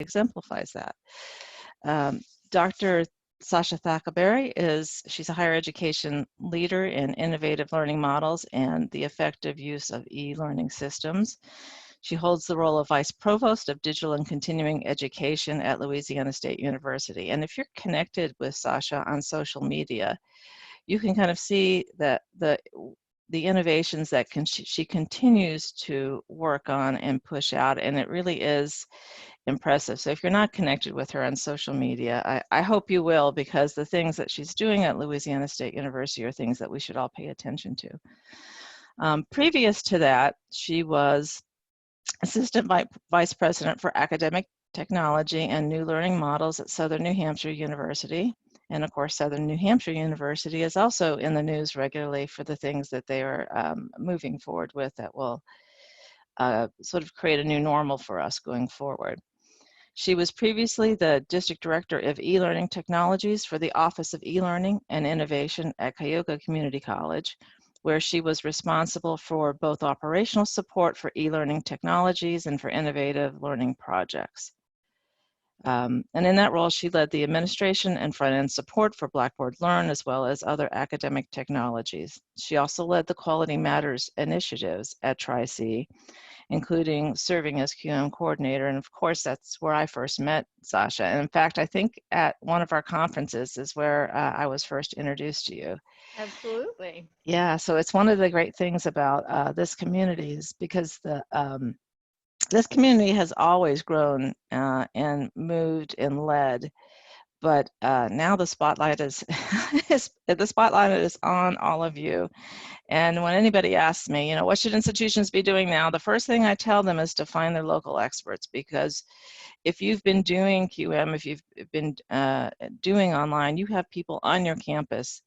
exemplifies that. Dr. Sasha Thackaberry she's a higher education leader in innovative learning models and the effective use of e-learning systems. She holds the role of Vice Provost of Digital and Continuing Education at Louisiana State University. And if you're connected with Sasha on social media, you can kind of see that the innovations that she continues to work on and push out, and it really is impressive. So if you're not connected with her on social media, I hope you will, because the things that she's doing at Louisiana State University are things that we should all pay attention to. Previous to that, she was Assistant Vice President for Academic Technology and New Learning Models at Southern New Hampshire University. And of course, Southern New Hampshire University is also in the news regularly for the things that they are moving forward with that will sort of create a new normal for us going forward. She was previously the District Director of E-Learning Technologies for the Office of E-Learning and Innovation at Cuyahoga Community College, where she was responsible for both operational support for e-learning technologies and for innovative learning projects. And in that role, she led the administration and front-end support for Blackboard Learn, as well as other academic technologies. She also led the Quality Matters initiatives at Tri-C, including serving as QM coordinator. And of course, that's where I first met Sasha. And in fact, I think at one of our conferences is where I was first introduced to you. Absolutely. Yeah, so it's one of the great things about this community is because this community has always grown and moved and led, but now the spotlight is on all of you. And when anybody asks me, what should institutions be doing now? The first thing I tell them is to find their local experts, because if you've been doing QM, if you've been doing online, you have people on your campus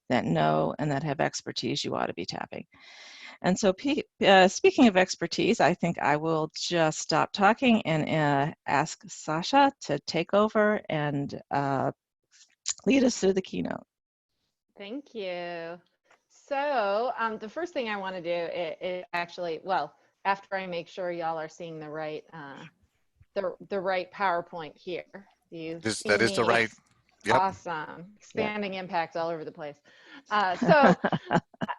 that know and that have expertise you ought to be tapping. And so speaking of expertise, I think I will just stop talking and ask Sasha to take over and lead us through the keynote. Thank you. So the first thing I want to do is actually, well, after I make sure y'all are seeing the right PowerPoint here. That is the right. Yep. Awesome. Expanding impact all over the place. So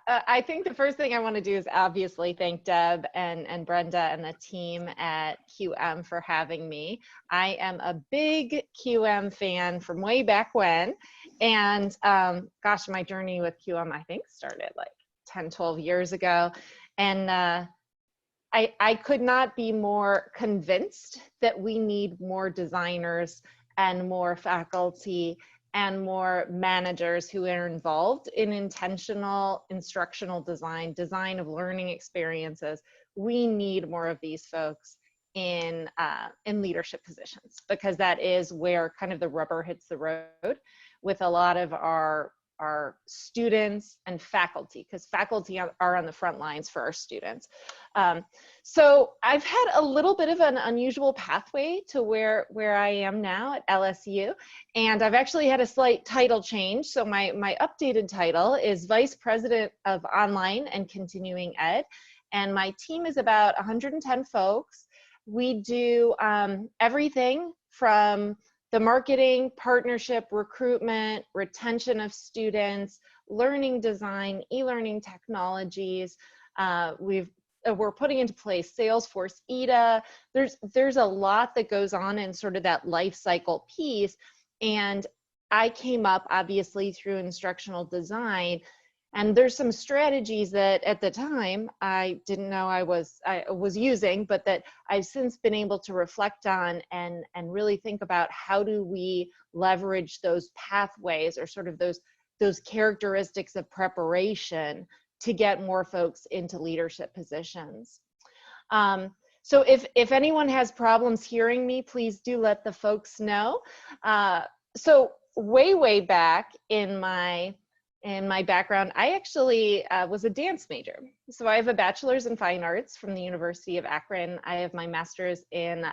I think the first thing I want to do is obviously thank Deb and Brenda and the team at QM for having me. I am a big QM fan from way back when. And gosh, my journey with QM, I think, started like 10, 12 years ago. And I could not be more convinced that we need more designers and more faculty and more managers who are involved in intentional instructional design of learning experiences. We need more of these folks in leadership positions, because that is where kind of the rubber hits the road with a lot of our students and faculty, because faculty are on the front lines for our students. So I've had a little bit of an unusual pathway to where I am now at LSU, and I've actually had a slight title change. So my updated title is Vice President of Online and Continuing Ed, and my team is about 110 folks. We do everything from the marketing, partnership, recruitment, retention of students, learning design, e-learning technologies. We're putting into place Salesforce, EDA. There's a lot that goes on in sort of that life cycle piece. And I came up obviously through instructional design. And there's some strategies that at the time I didn't know I was using, but that I've since been able to reflect on and really think about how do we leverage those pathways or sort of those characteristics of preparation to get more folks into leadership positions. So if anyone has problems hearing me, please do let the folks know. So way back in my background, I actually was a dance major. So I have a bachelor's in fine arts from the University of Akron. I have my master's in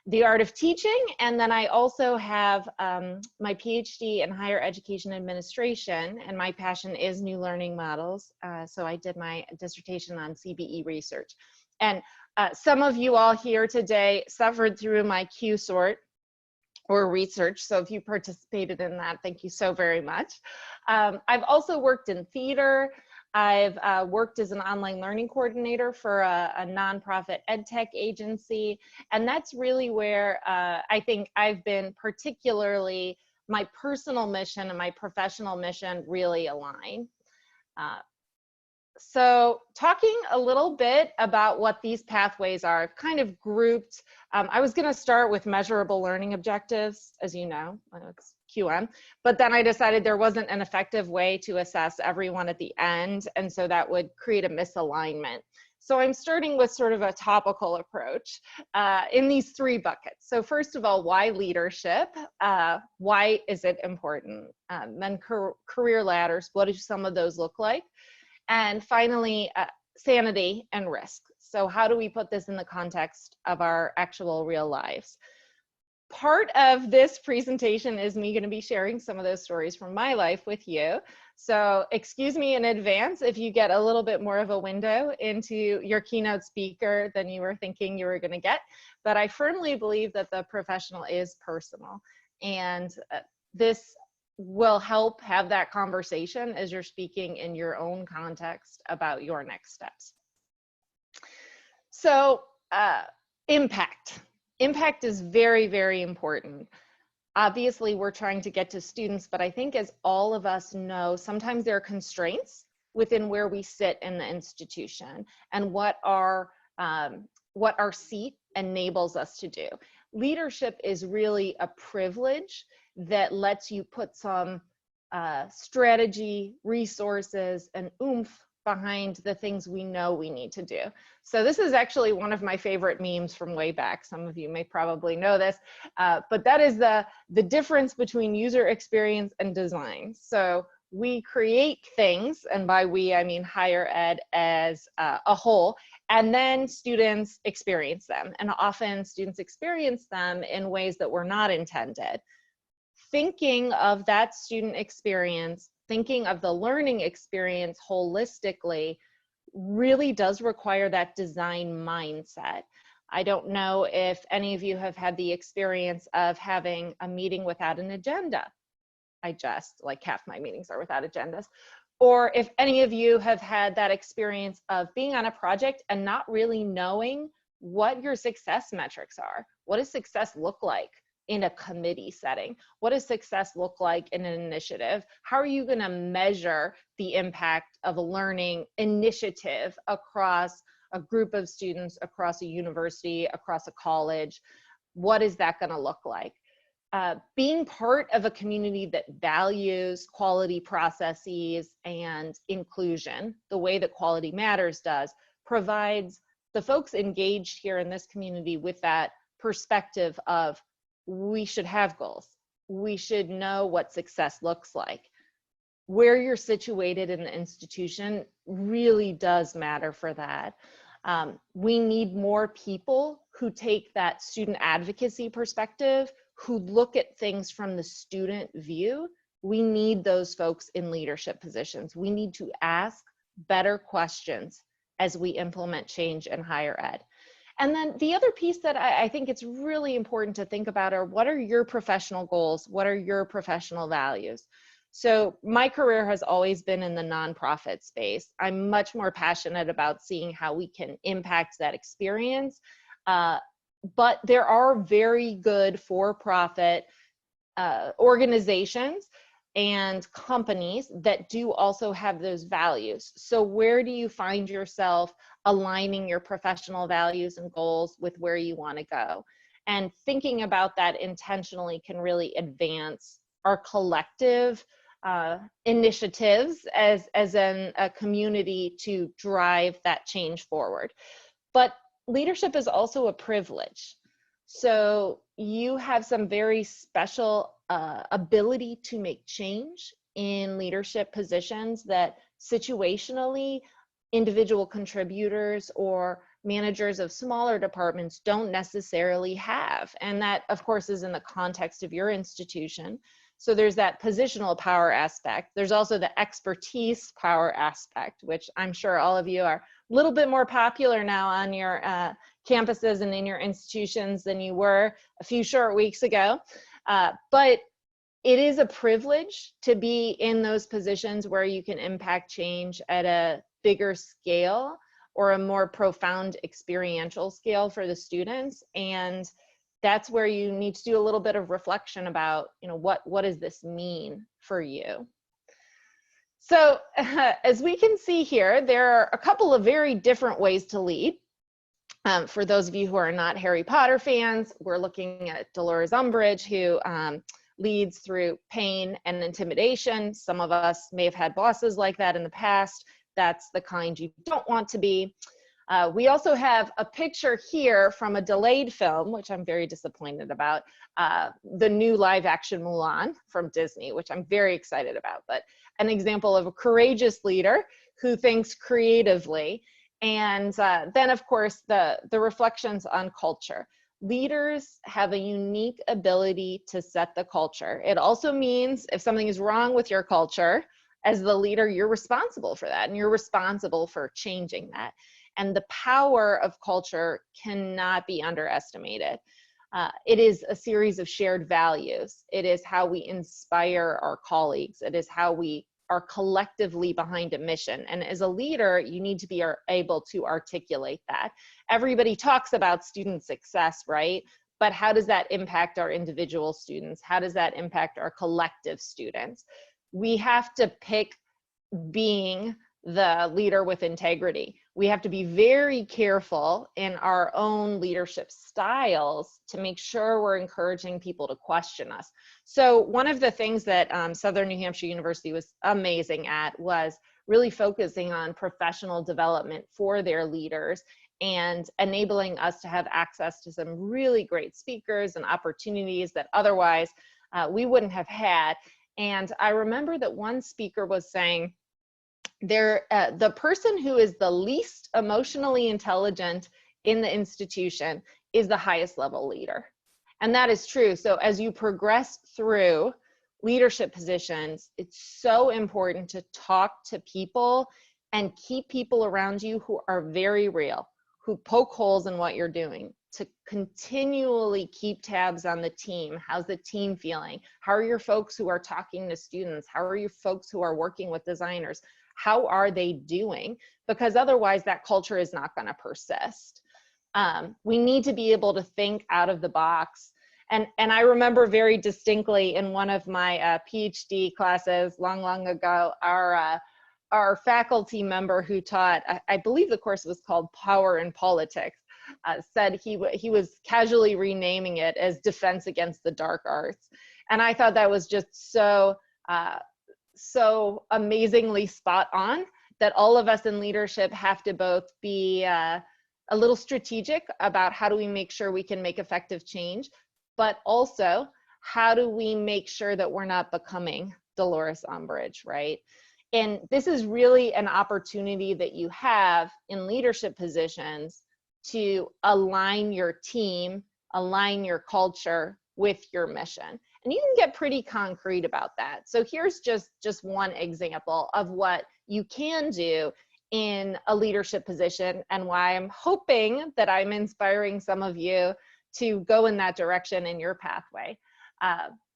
the art of teaching. And then I also have my PhD in higher education administration. And my passion is new learning models. So I did my dissertation on CBE research. And Some of you all here today suffered through my Q sort or research. So if you participated in that, thank you so very much. I've also worked in theater. I've worked as an online learning coordinator for a nonprofit edtech agency. And that's really where I think I've been particularly, my personal mission and my professional mission really align. So talking a little bit about what these pathways are, I've kind of grouped, I was going to start with measurable learning objectives, as you know, it's QM, but then I decided there wasn't an effective way to assess everyone at the end, and so that would create a misalignment. So I'm starting with sort of a topical approach in these three buckets. So first of all, why leadership? Why is it important? Then career ladders, what do some of those look like? And finally, sanity and risk. So how do we put this in the context of our actual real lives? Part of this presentation is me going to be sharing some of those stories from my life with you. So excuse me in advance if you get a little bit more of a window into your keynote speaker than you were thinking you were going to get. But I firmly believe that the professional is personal. And this will help have that conversation as you're speaking in your own context about your next steps. So impact. Impact is very, very important. Obviously, we're trying to get to students, but I think as all of us know, sometimes there are constraints within where we sit in the institution and what our seat enables us to do. Leadership is really a privilege that lets you put some strategy, resources, and oomph behind the things we know we need to do. So this is actually one of my favorite memes from way back. Some of you may probably know this, but that is the difference between user experience and design. So we create things, and by we, I mean higher ed as a whole, and then students experience them. And often students experience them in ways that were not intended. Thinking of that student experience, thinking of the learning experience holistically really does require that design mindset. I don't know if any of you have had the experience of having a meeting without an agenda. I just, like half my meetings are without agendas. Or if any of you have had that experience of being on a project and not really knowing what your success metrics are. What does success look like in a committee setting? What does success look like in an initiative? How are you going to measure the impact of a learning initiative across a group of students, across a university, across a college? What is that going to look like? Being part of a community that values quality processes and inclusion, the way that Quality Matters does, provides the folks engaged here in this community with that perspective of, we should have goals. We should know what success looks like. Where you're situated in the institution really does matter for that. We need more people who take that student advocacy perspective, who look at things from the student view. We need those folks in leadership positions. We need to ask better questions as we implement change in higher ed. And then the other piece that I think it's really important to think about are, what are your professional goals? What are your professional values? So my career has always been in the nonprofit space. I'm much more passionate about seeing how we can impact that experience. But there are very good for-profit organizations and companies that do also have those values. So where do you find yourself aligning your professional values and goals with where you want to go? And thinking about that intentionally can really advance our collective initiatives as a community to drive that change forward. But leadership is also a privilege. So you have some very special ability to make change in leadership positions that situationally individual contributors or managers of smaller departments don't necessarily have. And that, of course, is in the context of your institution. So there's that positional power aspect. There's also the expertise power aspect, which I'm sure all of you are little bit more popular now on your campuses and in your institutions than you were a few short weeks ago. But it is a privilege to be in those positions where you can impact change at a bigger scale or a more profound experiential scale for the students. And that's where you need to do a little bit of reflection about, you know, what does this mean for you? So as we can see here, there are a couple of very different ways to lead. For those of you who are not Harry Potter fans, we're looking at Dolores Umbridge, who leads through pain and intimidation. Some of us may have had bosses like that in the past. That's the kind you don't want to be. We also have a picture here from a delayed film, which I'm very disappointed about, the new live action Mulan from Disney, which I'm very excited about, but an example of a courageous leader who thinks creatively. And then of course, the reflections on culture. Leaders have a unique ability to set the culture. It also means if something is wrong with your culture, as the leader, you're responsible for that, and you're responsible for changing that. And the power of culture cannot be underestimated. It is a series of shared values. It is how we inspire our colleagues. It is how we are collectively behind a mission. And as a leader, you need to be able to articulate that. Everybody talks about student success, right? But how does that impact our individual students? How does that impact our collective students? We have to pick being the leader with integrity. We have to be very careful in our own leadership styles to make sure we're encouraging people to question us. So one of the things that Southern New Hampshire University was amazing at was really focusing on professional development for their leaders and enabling us to have access to some really great speakers and opportunities that otherwise we wouldn't have had. And I remember that one speaker was saying, the person who is the least emotionally intelligent in the institution is the highest level leader. And that is true. So as you progress through leadership positions, it's so important to talk to people and keep people around you who are very real, who poke holes in what you're doing, to continually keep tabs on the team. How's the team feeling? How are your folks who are talking to students? How are your folks who are working with designers? How are they doing? Because otherwise that culture is not going to persist. We need to be able to think out of the box. And I remember very distinctly in one of my PhD classes long ago, our faculty member who taught, I believe the course was called Power in Politics, said he was casually renaming it as Defense Against the Dark Arts. And I thought that was just so amazingly spot on, that all of us in leadership have to both be a little strategic about how do we make sure we can make effective change, but also how do we make sure that we're not becoming Dolores Umbridge, right? And this is really an opportunity that you have in leadership positions to align your team, align your culture with your mission. And you can get pretty concrete about that. So here's just one example of what you can do in a leadership position and why I'm hoping that I'm inspiring some of you to go in that direction in your pathway.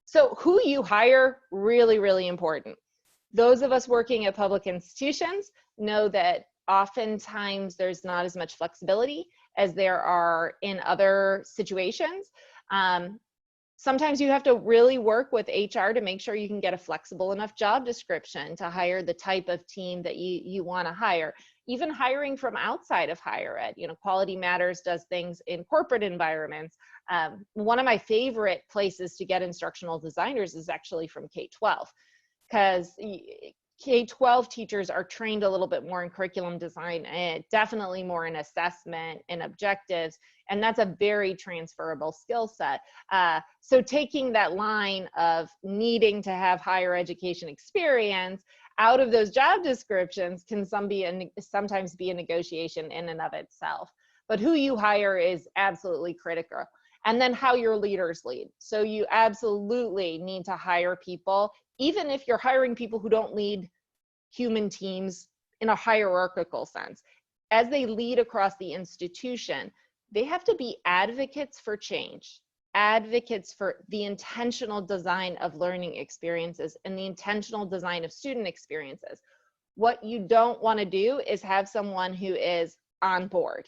So who you hire, really, really important. Those of us working at public institutions know that oftentimes there's not as much flexibility as there are in other situations. Sometimes you have to really work with HR to make sure you can get a flexible enough job description to hire the type of team that you want to hire. Even hiring from outside of higher ed, you know, Quality Matters does things in corporate environments. One of my favorite places to get instructional designers is actually from K-12, because K-12 teachers are trained a little bit more in curriculum design and definitely more in assessment and objectives. And that's a very transferable skill set. So taking that line of needing to have higher education experience out of those job descriptions can sometimes be a negotiation in and of itself. But who you hire is absolutely critical. And then how your leaders lead. So you absolutely need to hire people, even if you're hiring people who don't lead human teams in a hierarchical sense. as they lead across the institution, they have to be advocates for change, advocates for the intentional design of learning experiences and the intentional design of student experiences. What you don't want to do is have someone who is on board.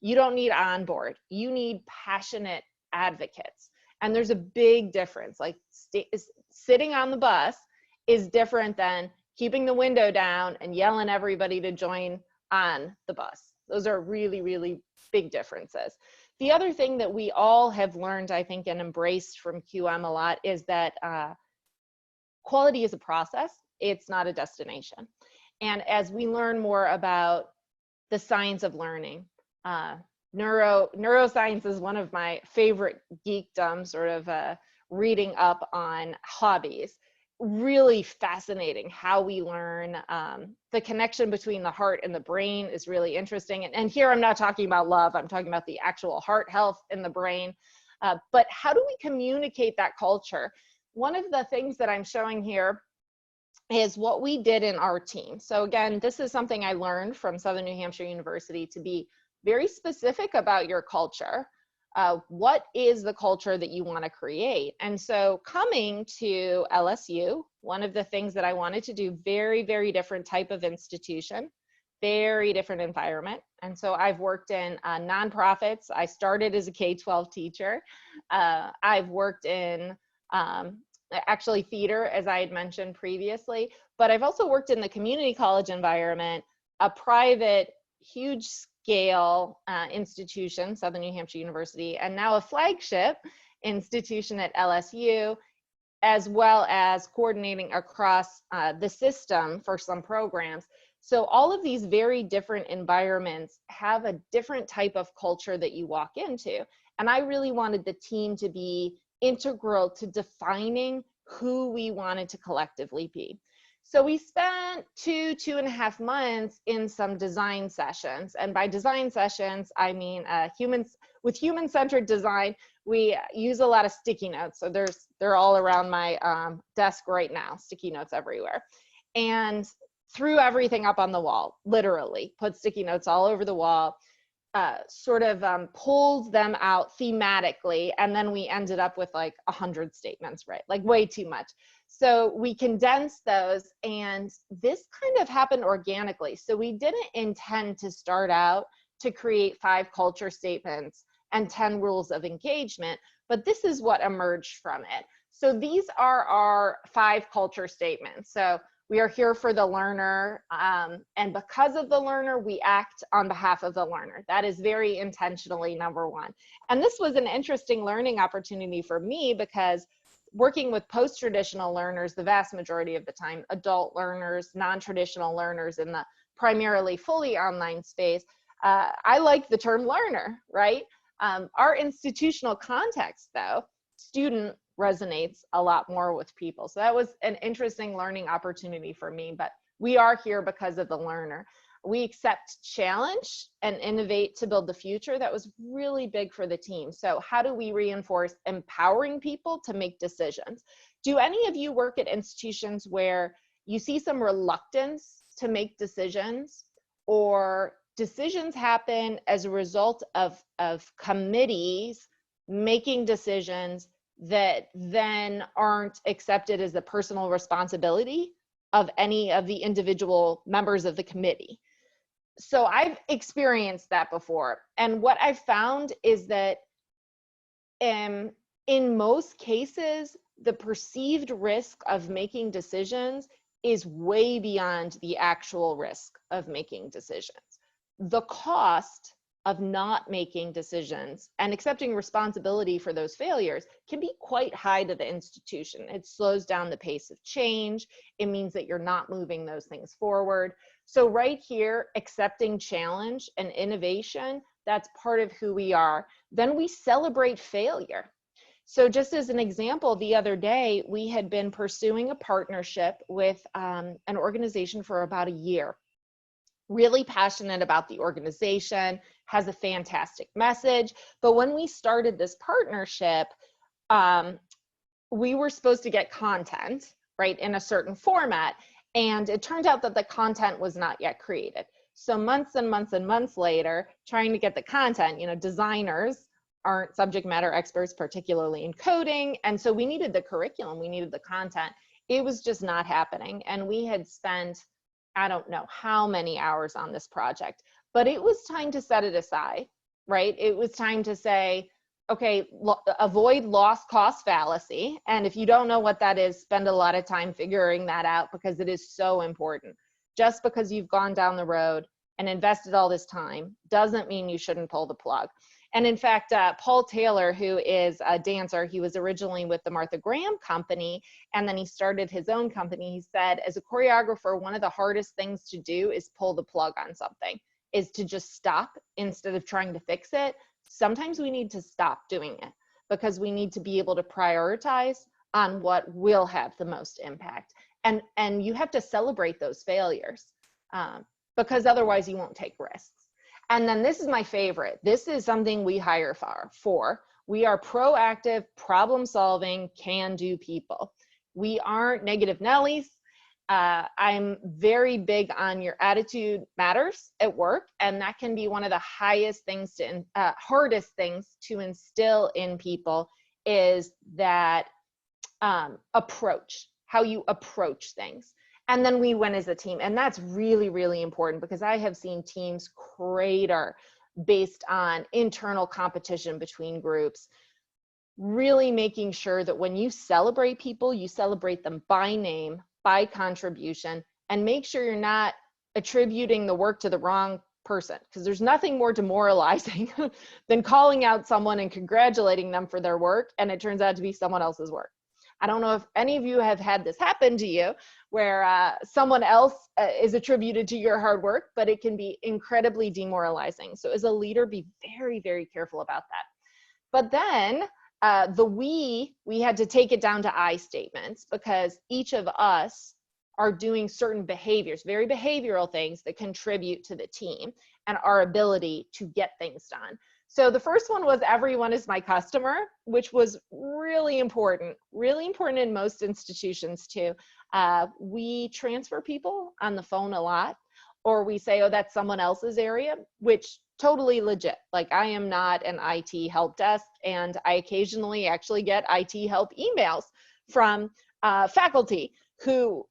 You don't need on board. You need passionate advocates. And there's a big difference. Like sitting on the bus is different than keeping the window down and yelling everybody to join on the bus. Those are really, really big differences. The other thing that we all have learned, I think, and embraced from QM a lot is that quality is a process. It's not a destination. And as we learn more about the science of learning, neuroscience is one of my favorite geekdom, sort of reading up on hobbies. Really fascinating how we learn. The connection between the heart and the brain is really interesting. And here I'm not talking about love, I'm talking about the actual heart health in the brain. But how do we communicate that culture? One of the things that I'm showing here is what we did in our team. So again, this is something I learned from Southern New Hampshire University, to be very specific about your culture. What is the culture that you want to create? And so coming to LSU, one of the things that I wanted to do, very, very different type of institution, very different environment. And so I've worked in nonprofits. I started as a K-12 teacher. I've worked in actually theater, as I had mentioned previously, but I've also worked in the community college environment, a private, huge scale institution, Southern New Hampshire University, and now a flagship institution at LSU, as well as coordinating across the system for some programs. So all of these very different environments have a different type of culture that you walk into. And I really wanted the team to be integral to defining who we wanted to collectively be. So we spent 2.5 months in some design sessions. And by design sessions, I mean with human-centered design, we use a lot of sticky notes. So they're all around my desk right now, sticky notes everywhere. And threw everything up on the wall, literally, put sticky notes all over the wall. Sort of pulled them out thematically, and then we ended up with like 100 statements, right? Like way too much. So we condensed those, and this kind of happened organically. So we didn't intend to start out to create 5 culture statements and 10 rules of engagement, but this is what emerged from it. So these are our 5 culture statements. So we are here for the learner, and because of the learner, we act on behalf of the learner. That is very intentionally number 1. And this was an interesting learning opportunity for me, because working with post-traditional learners, the vast majority of the time, adult learners, non-traditional learners in the primarily fully online space, I like the term learner, right? Our institutional context, though, student resonates a lot more with people. So that was an interesting learning opportunity for me, but we are here because of the learner. We accept challenge and innovate to build the future. That was really big for the team. So how do we reinforce empowering people to make decisions? Do any of you work at institutions where you see some reluctance to make decisions, or decisions happen as a result of committees making decisions that then aren't accepted as the personal responsibility of any of the individual members of the committee? So I've experienced that before. And what I've found is that in most cases, the perceived risk of making decisions is way beyond the actual risk of making decisions. The cost of not making decisions and accepting responsibility for those failures can be quite high to the institution. It slows down the pace of change. It means that you're not moving those things forward. So right here, accepting challenge and innovation, that's part of who we are. Then we celebrate failure. So just as an example, the other day, we had been pursuing a partnership with an organization for about a year. Really passionate about the organization, has a fantastic message. But when we started this partnership, we were supposed to get content, right, in a certain format. And it turned out that the content was not yet created. So months and months and months later, trying to get the content, you know, designers aren't subject matter experts, particularly in coding. And so we needed the curriculum, we needed the content. It was just not happening. And we had spent, I don't know how many hours on this project, but it was time to set it aside, right? It was time to say, okay, avoid lost cost fallacy. And if you don't know what that is, spend a lot of time figuring that out, because it is so important. Just because you've gone down the road and invested all this time doesn't mean you shouldn't pull the plug. And in fact, Paul Taylor, who is a dancer, he was originally with the Martha Graham Company, and then he started his own company. He said, as a choreographer, one of the hardest things to do is pull the plug on something, is to just stop instead of trying to fix it. Sometimes we need to stop doing it because we need to be able to prioritize on what will have the most impact. And you have to celebrate those failures because otherwise you won't take risks. And then this is my favorite. This is something we hire for. We are proactive, problem-solving, can-do people. We aren't negative Nellies. I'm very big on your attitude matters at work, and that can be one of the hardest things to instill in people, is that approach, how you approach things. And then we win as a team. And that's really, really important, because I have seen teams crater based on internal competition between groups. Really making sure that when you celebrate people, you celebrate them by name, by contribution, and make sure you're not attributing the work to the wrong person, because there's nothing more demoralizing than calling out someone and congratulating them for their work, and it turns out to be someone else's work. I don't know if any of you have had this happen to you, where someone else is attributed to your hard work, but it can be incredibly demoralizing. So as a leader, be very, very careful about that. But then we had to take it down to I statements, because each of us are doing certain behaviors, very behavioral things that contribute to the team and our ability to get things done. So the first one was everyone is my customer, which was really important in most institutions too. We transfer people on the phone a lot, or we say, oh, that's someone else's area, which totally legit. Like, I am not an IT help desk, and I occasionally actually get IT help emails from faculty who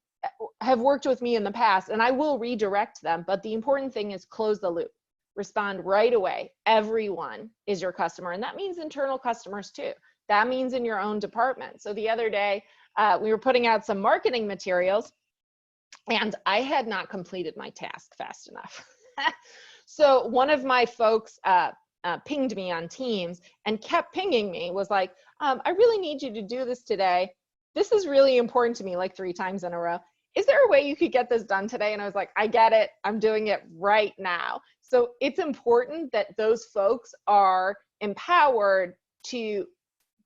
have worked with me in the past, and I will redirect them. But the important thing is close the loop. Respond right away. Everyone is your customer. And that means internal customers too. That means in your own department. So the other day, we were putting out some marketing materials, and I had not completed my task fast enough. So one of my folks pinged me on Teams and kept pinging me, was like, I really need you to do this today. This is really important to me, like 3 times in a row. Is there a way you could get this done today? And I was like, I get it. I'm doing it right now. So it's important that those folks are empowered to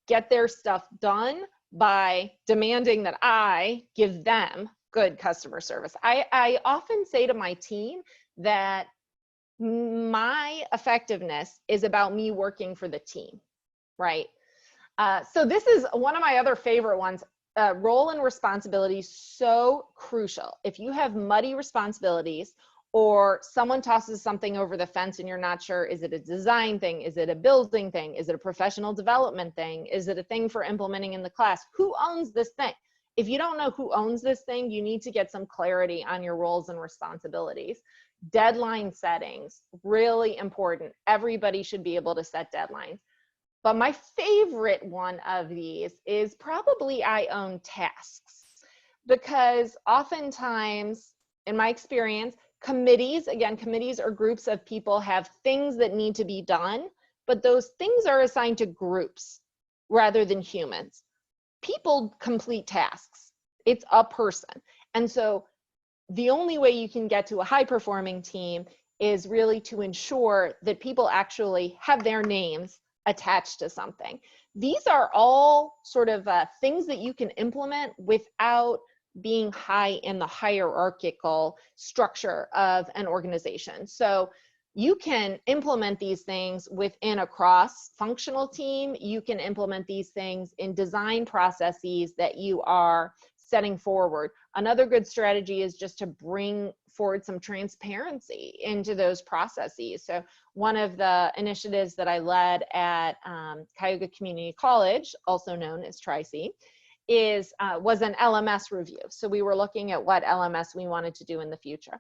get their stuff done by demanding that I give them good customer service. I often say to my team that my effectiveness is about me working for the team, right? So this is one of my other favorite ones. Role and responsibility, so crucial. If you have muddy responsibilities, or someone tosses something over the fence and you're not sure, is it a design thing? Is it a building thing? Is it a professional development thing? Is it a thing for implementing in the class? Who owns this thing? If you don't know who owns this thing, you need to get some clarity on your roles and responsibilities. Deadline settings, really important. Everybody should be able to set deadlines. But my favorite one of these is probably I own tasks, because oftentimes, in my experience, committees are groups of people, have things that need to be done, but those things are assigned to groups rather than humans. People complete tasks. It's a person. And so the only way you can get to a high-performing team is really to ensure that people actually have their names attached to something. These are all sort of things that you can implement without being high in the hierarchical structure of an organization. So you can implement these things within a cross-functional team. You can implement these things in design processes that you are setting forward. Another good strategy is just to bring forward some transparency into those processes. So one of the initiatives that I led at Cuyahoga Community College, also known as Tri-C, was an LMS review. So we were looking at what LMS we wanted to do in the future.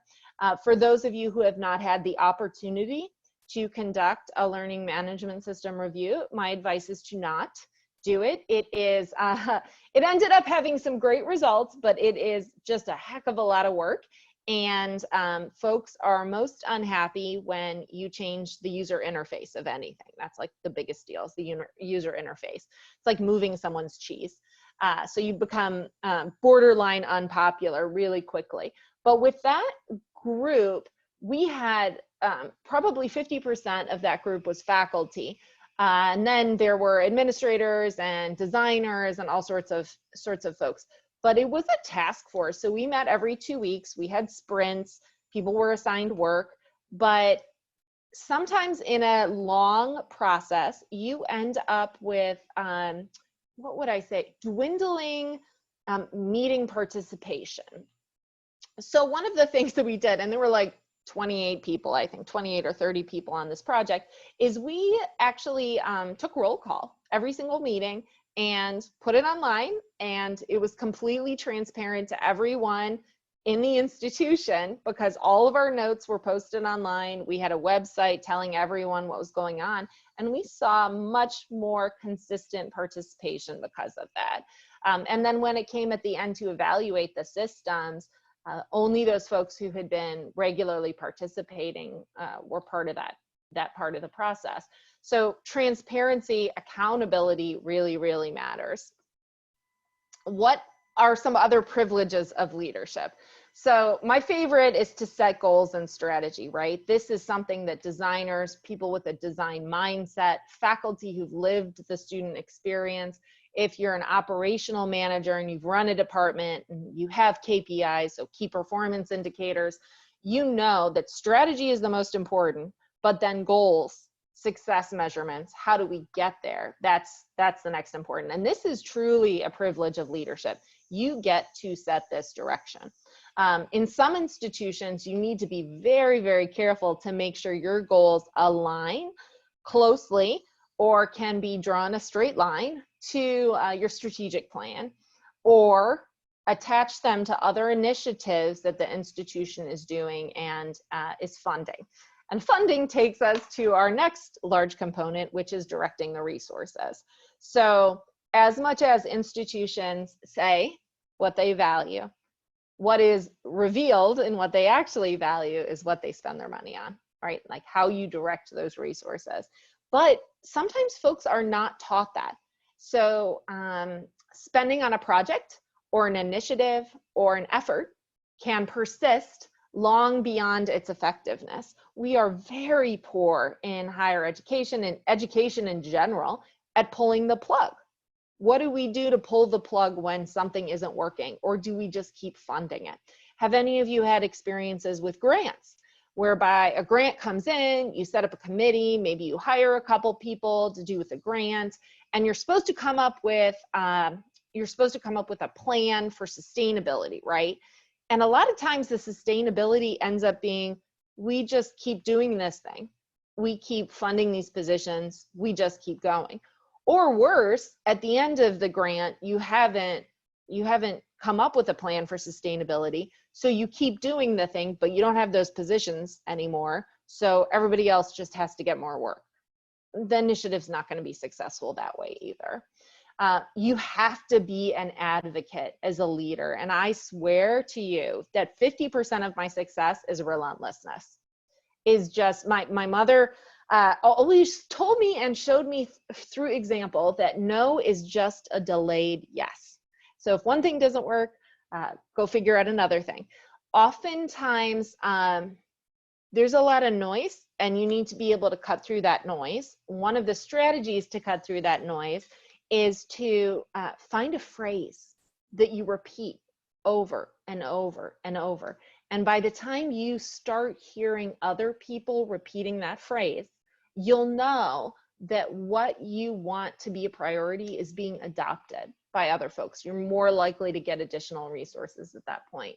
For those of you who have not had the opportunity to conduct a learning management system review, my advice is to not do it. It ended up having some great results, but it is just a heck of a lot of work. And folks are most unhappy when you change the user interface of anything. That's like the biggest deal, is the user interface. It's like moving someone's cheese. So you become borderline unpopular really quickly. But with that group, we had probably 50% of that group was faculty. And then there were administrators and designers and all sorts of folks. But it was a task force. So we met every 2 weeks. We had sprints. People were assigned work. But sometimes in a long process, you end up with, what would I say, dwindling meeting participation. So one of the things that we did, and there were like 28 people, I think 28 or 30 people on this project, is we actually took roll call every single meeting and put it online, and it was completely transparent to everyone in the institution because all of our notes were posted online. We had a website telling everyone what was going on, and we saw much more consistent participation because of that. And then when it came at the end to evaluate the systems, only those folks who had been regularly participating were part of that part of the process. So transparency, accountability really, really matters. What are some other privileges of leadership? So my favorite is to set goals and strategy, right? This is something that designers, people with a design mindset, faculty who've lived the student experience, if you're an operational manager and you've run a department and you have KPIs, so key performance indicators, you know that strategy is the most important, but then goals, success measurements, how do we get there? That's the next important. And this is truly a privilege of leadership. You get to set this direction. In some institutions, you need to be very, very careful to make sure your goals align closely or can be drawn a straight line to your strategic plan, or attach them to other initiatives that the institution is doing and is funding. And funding takes us to our next large component, which is directing the resources. So as much as institutions say what they value, what is revealed in what they actually value is what they spend their money on, right? Like how you direct those resources. But sometimes folks are not taught that. So spending on a project or an initiative or an effort can persist long beyond its effectiveness. We are very poor in higher education and education in general at pulling the plug. What do we do to pull the plug when something isn't working, or do we just keep funding it? Have any of you had experiences with grants whereby a grant comes in, you set up a committee, maybe you hire a couple people to do with the grant, and you're supposed to come up with a plan for sustainability, right? And a lot of times the sustainability ends up being, we just keep doing this thing. We keep funding these positions. We just keep going. Or worse, at the end of the grant, you haven't come up with a plan for sustainability. So you keep doing the thing, but you don't have those positions anymore. So everybody else just has to get more work. The initiative's not going to be successful that way either. You have to be an advocate as a leader. And I swear to you that 50% of my success is relentlessness. Is just my mother always told me and showed me through example that no is just a delayed yes. So if one thing doesn't work, go figure out another thing. Oftentimes, there's a lot of noise and you need to be able to cut through that noise. One of the strategies to cut through that noise is to find a phrase that you repeat over and over and over. And by the time you start hearing other people repeating that phrase, you'll know that what you want to be a priority is being adopted by other folks. You're more likely to get additional resources at that point.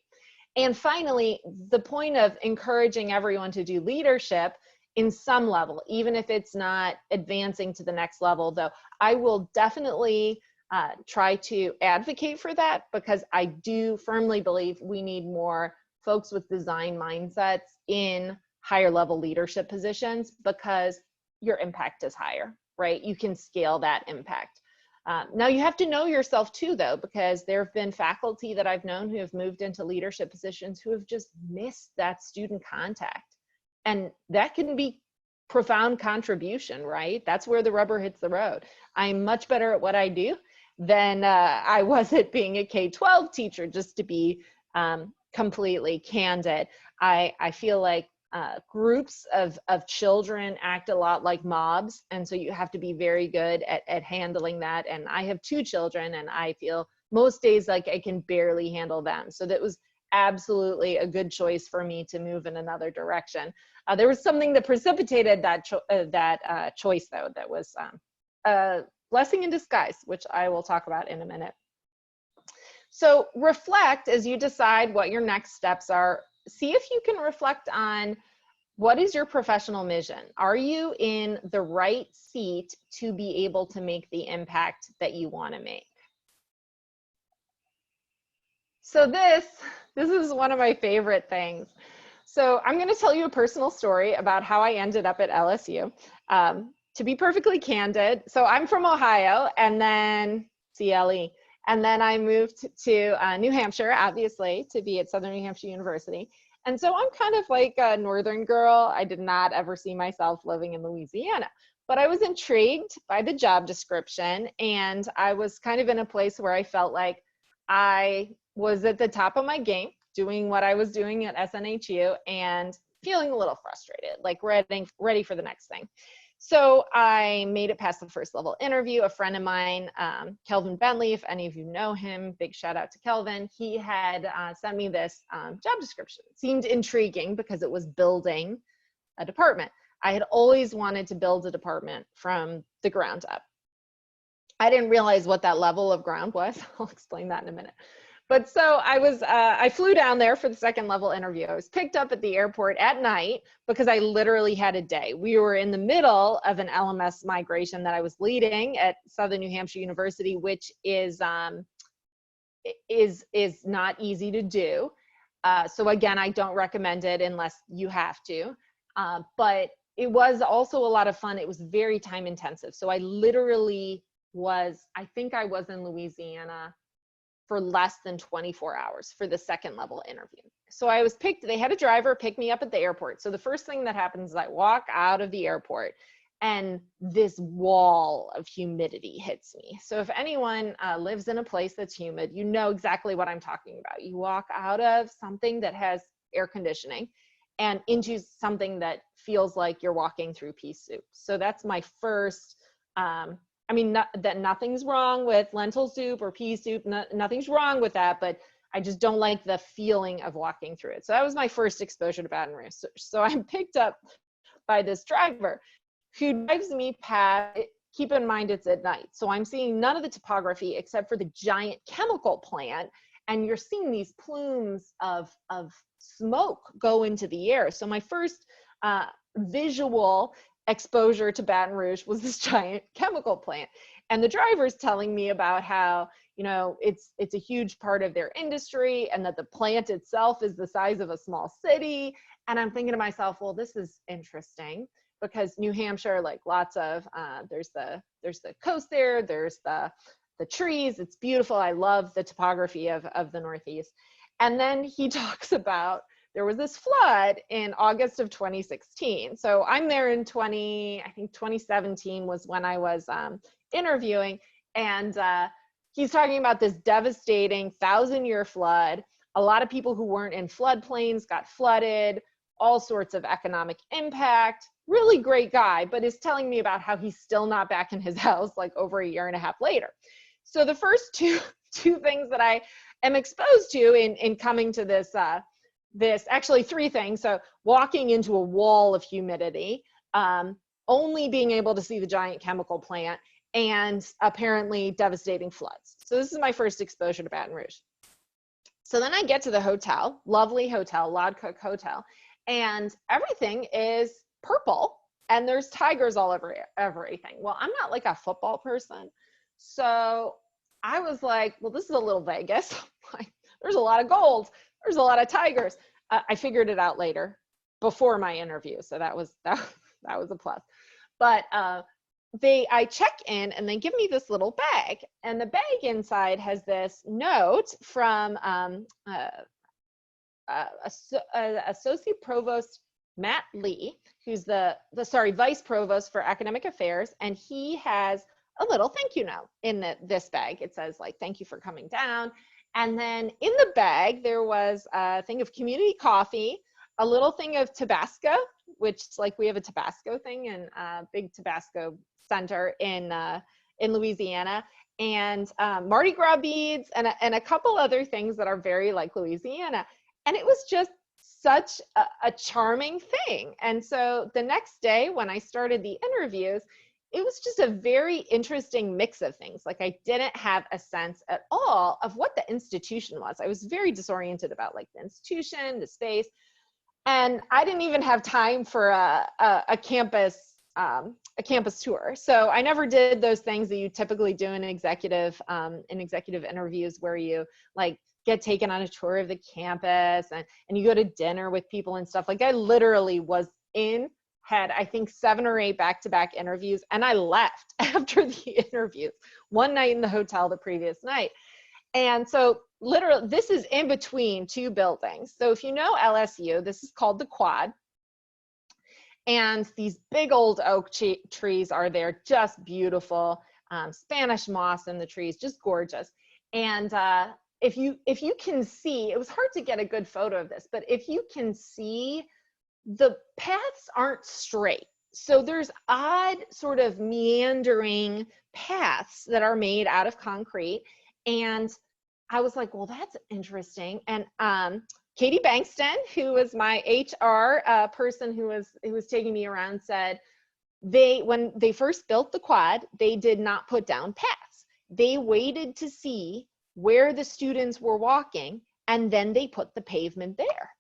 And finally, the point of encouraging everyone to do leadership in some level, even if it's not advancing to the next level, though I will definitely try to advocate for that, because I do firmly believe we need more folks with design mindsets in higher level leadership positions, because your impact is higher, right? You can scale that impact. Now you have to know yourself too, though, because there have been faculty that I've known who have moved into leadership positions who have just missed that student contact. And that can be profound contribution, right? That's where the rubber hits the road. I'm much better at what I do than I was at being a K-12 teacher, just to be completely candid. I feel like groups of children act a lot like mobs, and so you have to be very good at handling that. And I have 2 children, and I feel most days like I can barely handle them. So that was absolutely a good choice for me to move in another direction. There was something that precipitated that choice, though, that was a blessing in disguise, which I will talk about in a minute. So reflect as you decide what your next steps are. See if you can reflect on, what is your professional mission? Are you in the right seat to be able to make the impact that you want to make? So this is one of my favorite things. So I'm going to tell you a personal story about how I ended up at LSU. To be perfectly candid, so I'm from Ohio, and then CLE. And then I moved to New Hampshire, obviously, to be at Southern New Hampshire University. And so I'm kind of like a northern girl. I did not ever see myself living in Louisiana, but I was intrigued by the job description, and I was kind of in a place where I felt like I was at the top of my game, doing what I was doing at SNHU and feeling a little frustrated, like ready for the next thing. So I made it past the first level interview. A friend of mine, Kelvin Bentley, if any of you know him, big shout out to Kelvin. He had sent me this job description. It seemed intriguing because it was building a department. I had always wanted to build a department from the ground up. I didn't realize what that level of ground was. I'll explain that in a minute. But so I flew down there for the second level interview. I was picked up at the airport at night because I literally had a day. We were in the middle of an LMS migration that I was leading at Southern New Hampshire University, which is not easy to do. So again, I don't recommend it unless you have to. But it was also a lot of fun. It was very time intensive. So I literally I think I was in Louisiana for less than 24 hours for the second level interview. So I was they had a driver pick me up at the airport. So the first thing that happens is I walk out of the airport and this wall of humidity hits me. So if anyone lives in a place that's humid, you know exactly what I'm talking about. You walk out of something that has air conditioning and into something that feels like you're walking through pea soup. So that's my first, I mean, that nothing's wrong with lentil soup or pea soup, nothing's wrong with that, but I just don't like the feeling of walking through it. So that was my first exposure to Baton Rouge. So I'm picked up by this driver who drives me past, keep in mind it's at night. So I'm seeing none of the topography except for the giant chemical plant. And you're seeing these plumes of smoke go into the air. So my first visual exposure to Baton Rouge was this giant chemical plant. And the driver's telling me about how, you know, it's a huge part of their industry and that the plant itself is the size of a small city. And I'm thinking to myself, well, this is interesting because New Hampshire, like lots of, there's the coast there, there's the trees, it's beautiful. I love the topography of the Northeast. And then he talks about, there was this flood in August of 2016. So I'm there in I think 2017 was when I was interviewing. And he's talking about this devastating 1,000-year flood. A lot of people who weren't in floodplains got flooded, all sorts of economic impact. Really great guy, but is telling me about how he's still not back in his house like over a year and a half later. So the first two things that I am exposed to in coming to this, actually 3 things. So walking into a wall of humidity, only being able to see the giant chemical plant, and apparently devastating floods. So this is my first exposure to Baton Rouge. So then I get to the hotel, lovely hotel, Lod Cook Hotel, and everything is purple and there's tigers all over everything. Well, I'm not like a football person. So I was like, well, this is a little Vegas. Like, there's a lot of gold. There's a lot of tigers. I figured it out later before my interview. So that was a plus. But I check in and they give me this little bag, and the bag inside has this note from Associate Provost Matt Lee, who's the Vice Provost for Academic Affairs, and he has a little thank you note in this bag. It says like, thank you for coming down. And then in the bag, there was a thing of community coffee, a little thing of Tabasco, which like we have a Tabasco thing and a big Tabasco center in Louisiana, and Mardi Gras beads and a couple other things that are very like Louisiana. And it was just such a charming thing. And so the next day when I started the interviews, it was just a very interesting mix of things. Like I didn't have a sense at all of what the institution was. I was very disoriented about like the institution, the space, and I didn't even have time for a campus tour. So I never did those things that you typically do in executive interviews, where you like get taken on a tour of the campus and you go to dinner with people and stuff. Like I literally had I think 7 or 8 back-to-back interviews, and I left after the interviews one night in the hotel the previous night. And so literally this is in between 2 buildings. So if you know LSU, this is called the Quad. And these big old oak trees are there, just beautiful. Spanish moss in the trees, just gorgeous. And if you can see, it was hard to get a good photo of this, but if you can see, the paths aren't straight. So there's odd sort of meandering paths that are made out of concrete. And I was like, well, that's interesting. And Katie Bankston, who was my HR person who was taking me around, said when they first built the Quad, they did not put down paths. They waited to see where the students were walking, and then they put the pavement there.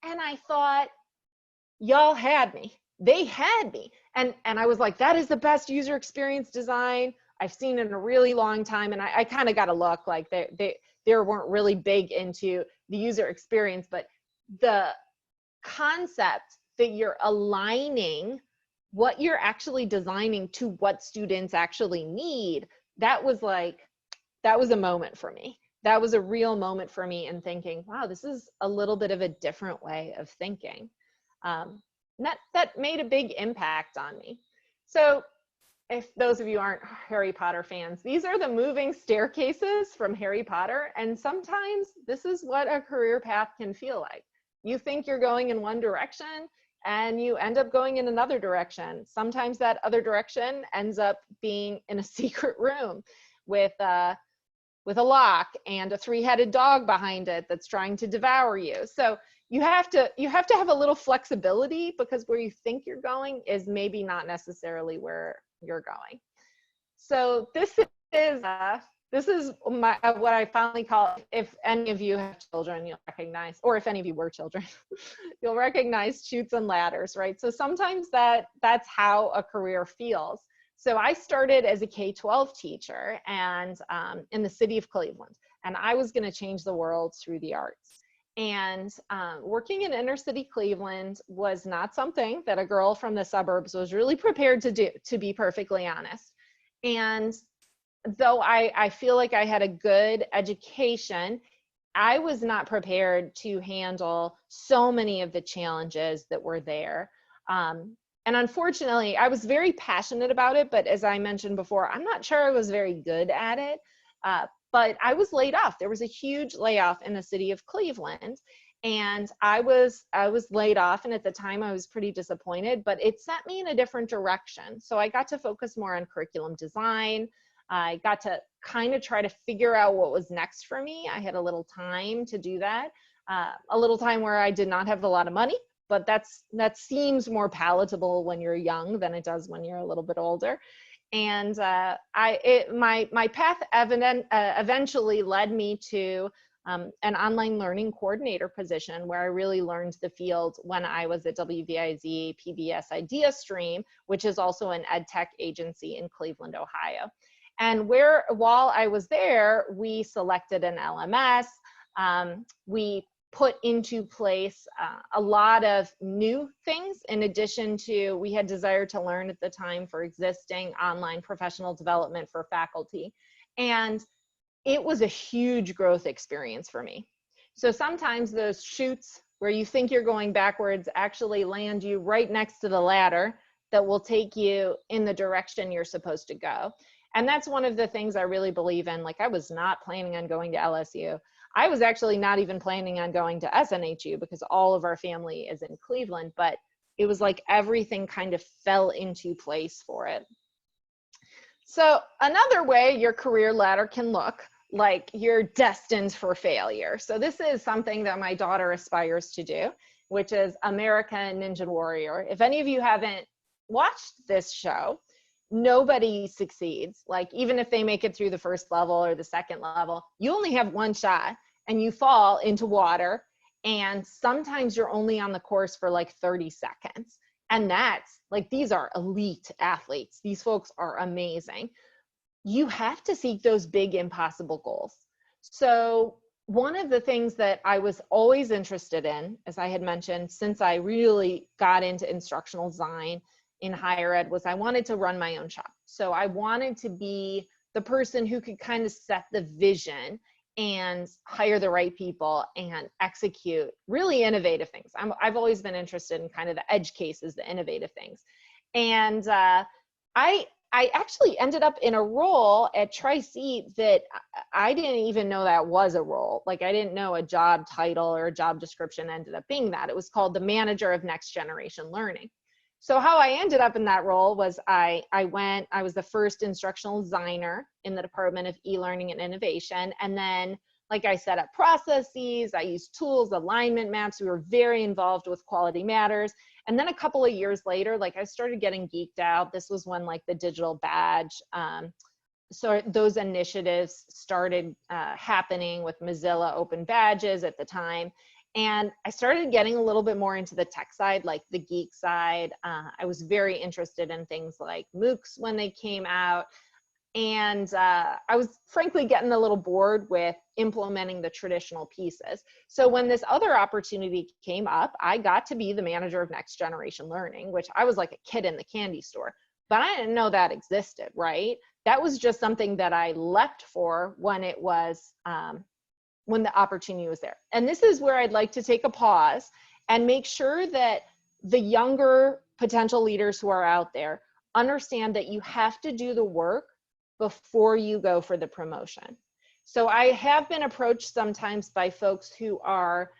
And I thought, y'all had me. They had me. And I was like, that is the best user experience design I've seen in a really long time. And I kind of got a look like they weren't really big into the user experience, but the concept that you're aligning what you're actually designing to what students actually need, that was a moment for me. That was a real moment for me in thinking, wow, this is a little bit of a different way of thinking. That made a big impact on me. So if those of you aren't Harry Potter fans, these are the moving staircases from Harry Potter. And sometimes this is what a career path can feel like. You think you're going in one direction and you end up going in another direction. Sometimes that other direction ends up being in a secret room with a lock and a 3-headed dog behind it that's trying to devour you. So you have to have a little flexibility, because where you think you're going is maybe not necessarily where you're going. So this is what I finally call, if any of you have children, you'll recognize, or if any of you were children, you'll recognize chutes and ladders, right? So sometimes that's how a career feels. So I started as a K-12 teacher and in the city of Cleveland, and I was going to change the world through the arts. And working in inner city Cleveland was not something that a girl from the suburbs was really prepared to do, to be perfectly honest. And though I feel like I had a good education, I was not prepared to handle so many of the challenges that were there. And unfortunately, I was very passionate about it, but as I mentioned before, I'm not sure I was very good at it. But I was laid off. There was a huge layoff in the city of Cleveland, and I was laid off. And at the time I was pretty disappointed, but it sent me in a different direction. So I got to focus more on curriculum design. I got to kind of try to figure out what was next for me. I had a little time to do that, a little time where I did not have a lot of money, but that seems more palatable when you're young than it does when you're a little bit older. And my path eventually led me to an online learning coordinator position where I really learned the field when I was at WVIZ PBS Idea Stream, which is also an ed tech agency in Cleveland, Ohio. And while I was there, we selected an LMS. We put into place a lot of new things in addition to, we had Desire to Learn at the time for existing online professional development for faculty. And it was a huge growth experience for me. So sometimes those chutes where you think you're going backwards actually land you right next to the ladder that will take you in the direction you're supposed to go. And that's one of the things I really believe in. Like, I was not planning on going to LSU. I was actually not even planning on going to SNHU because all of our family is in Cleveland, but it was like everything kind of fell into place for it. So another way your career ladder can look like you're destined for failure. So this is something that my daughter aspires to do, which is American Ninja Warrior. If any of you haven't watched this show, nobody succeeds. Like, even if they make it through the first level or the second level, you only have one shot and you fall into water. And sometimes you're only on the course for like 30 seconds. And that's like, these are elite athletes. These folks are amazing. You have to seek those big impossible goals. So one of the things that I was always interested in, as I had mentioned, since I really got into instructional design in higher ed, was I wanted to run my own shop. So I wanted to be the person who could kind of set the vision and hire the right people and execute really innovative things. I've always been interested in kind of the edge cases, the innovative things. And I actually ended up in a role at Tri-Seat that I didn't even know that was a role. Like, I didn't know a job title or a job description ended up being that. It was called the Manager of Next Generation Learning. So how I ended up in that role was I was the first instructional designer in the Department of E-Learning and Innovation. And then, like, I set up processes, I used tools, alignment maps. We were very involved with Quality Matters. And then a couple of years later, like, I started getting geeked out. This was when, like, the digital badge, so those initiatives started happening with Mozilla Open Badges at the time. And I started getting a little bit more into the tech side, like the geek side. I was very interested in things like MOOCs when they came out. And I was frankly getting a little bored with implementing the traditional pieces. So when this other opportunity came up, I got to be the manager of Next Generation Learning, which I was like a kid in the candy store. But I didn't know that existed, right? That was just something that I leapt for when it was, when the opportunity was there. And this is where I'd like to take a pause and make sure that the younger potential leaders who are out there understand that you have to do the work before you go for the promotion. So I have been approached sometimes by folks who are,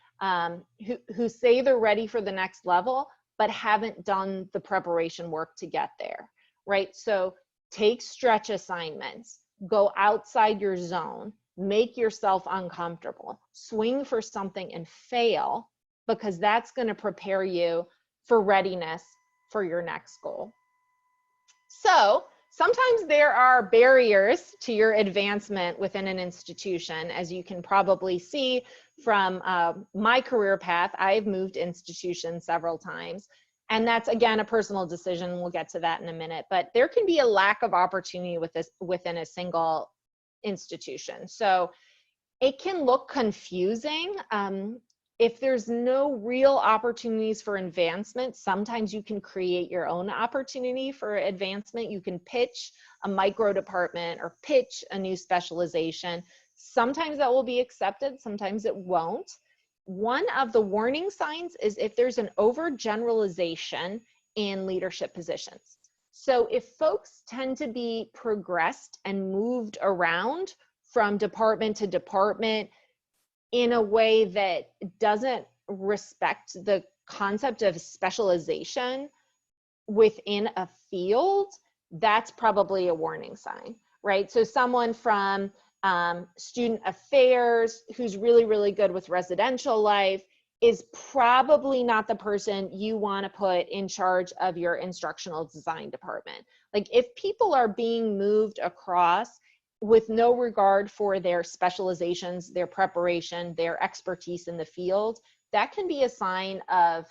who say they're ready for the next level, but haven't done the preparation work to get there, right? So take stretch assignments, go outside your zone, make yourself uncomfortable, swing for something and fail, because that's going to prepare you for readiness for your next goal. So sometimes there are barriers to your advancement within an institution. As you can probably see from my career path, I've moved institutions several times. And that's, again, a personal decision. We'll get to that in a minute. But there can be a lack of opportunity with this within a single institution. So it can look confusing. If there's no real opportunities for advancement, sometimes you can create your own opportunity for advancement. You can pitch a micro department or pitch a new specialization. Sometimes that will be accepted, sometimes it won't. One of the warning signs is if there's an overgeneralization in leadership positions. So if folks tend to be progressed and moved around from department to department in a way that doesn't respect the concept of specialization within a field, that's probably a warning sign, right? So someone from student affairs who's really, really good with residential life is probably not the person you want to put in charge of your instructional design department. Like, if people are being moved across with no regard for their specializations, their preparation, their expertise in the field, that can be a sign of